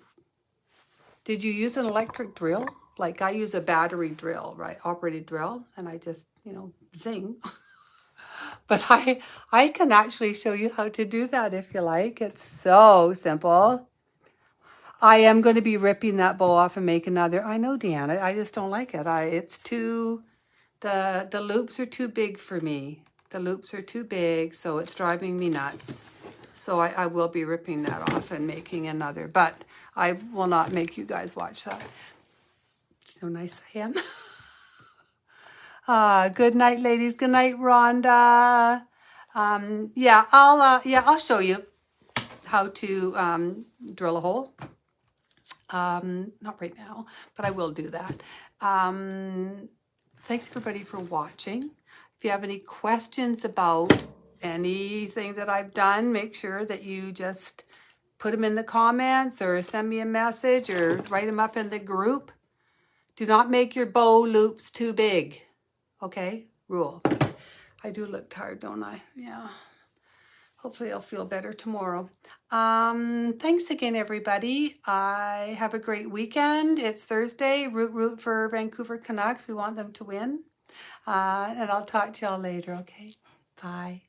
did you use an electric drill? Like I use a battery drill, right? Operated drill. And I just, zing. But I can actually show you how to do that if you like. It's so simple. I am going to be ripping that bow off and make another. I know, Deanna. I just don't like it. It's too, the loops are too big for me. The loops are too big, so it's driving me nuts. So I will be ripping that off and making another. But I will not make you guys watch that. So nice I am. Good night, ladies. Good night, Rhonda. I'll show you how to drill a hole. Not right now, but I will do that. Thanks everybody for watching. If you have any questions about anything that I've done, make sure that you just put them in the comments or send me a message or write them up in the group. Do not make your bow loops too big. Okay? Rule. I do look tired, don't I? Yeah. Hopefully I'll feel better tomorrow. Thanks again, everybody. I have a great weekend. It's Thursday. Root for Vancouver Canucks. We want them to win. And I'll talk to y'all later, okay? Bye.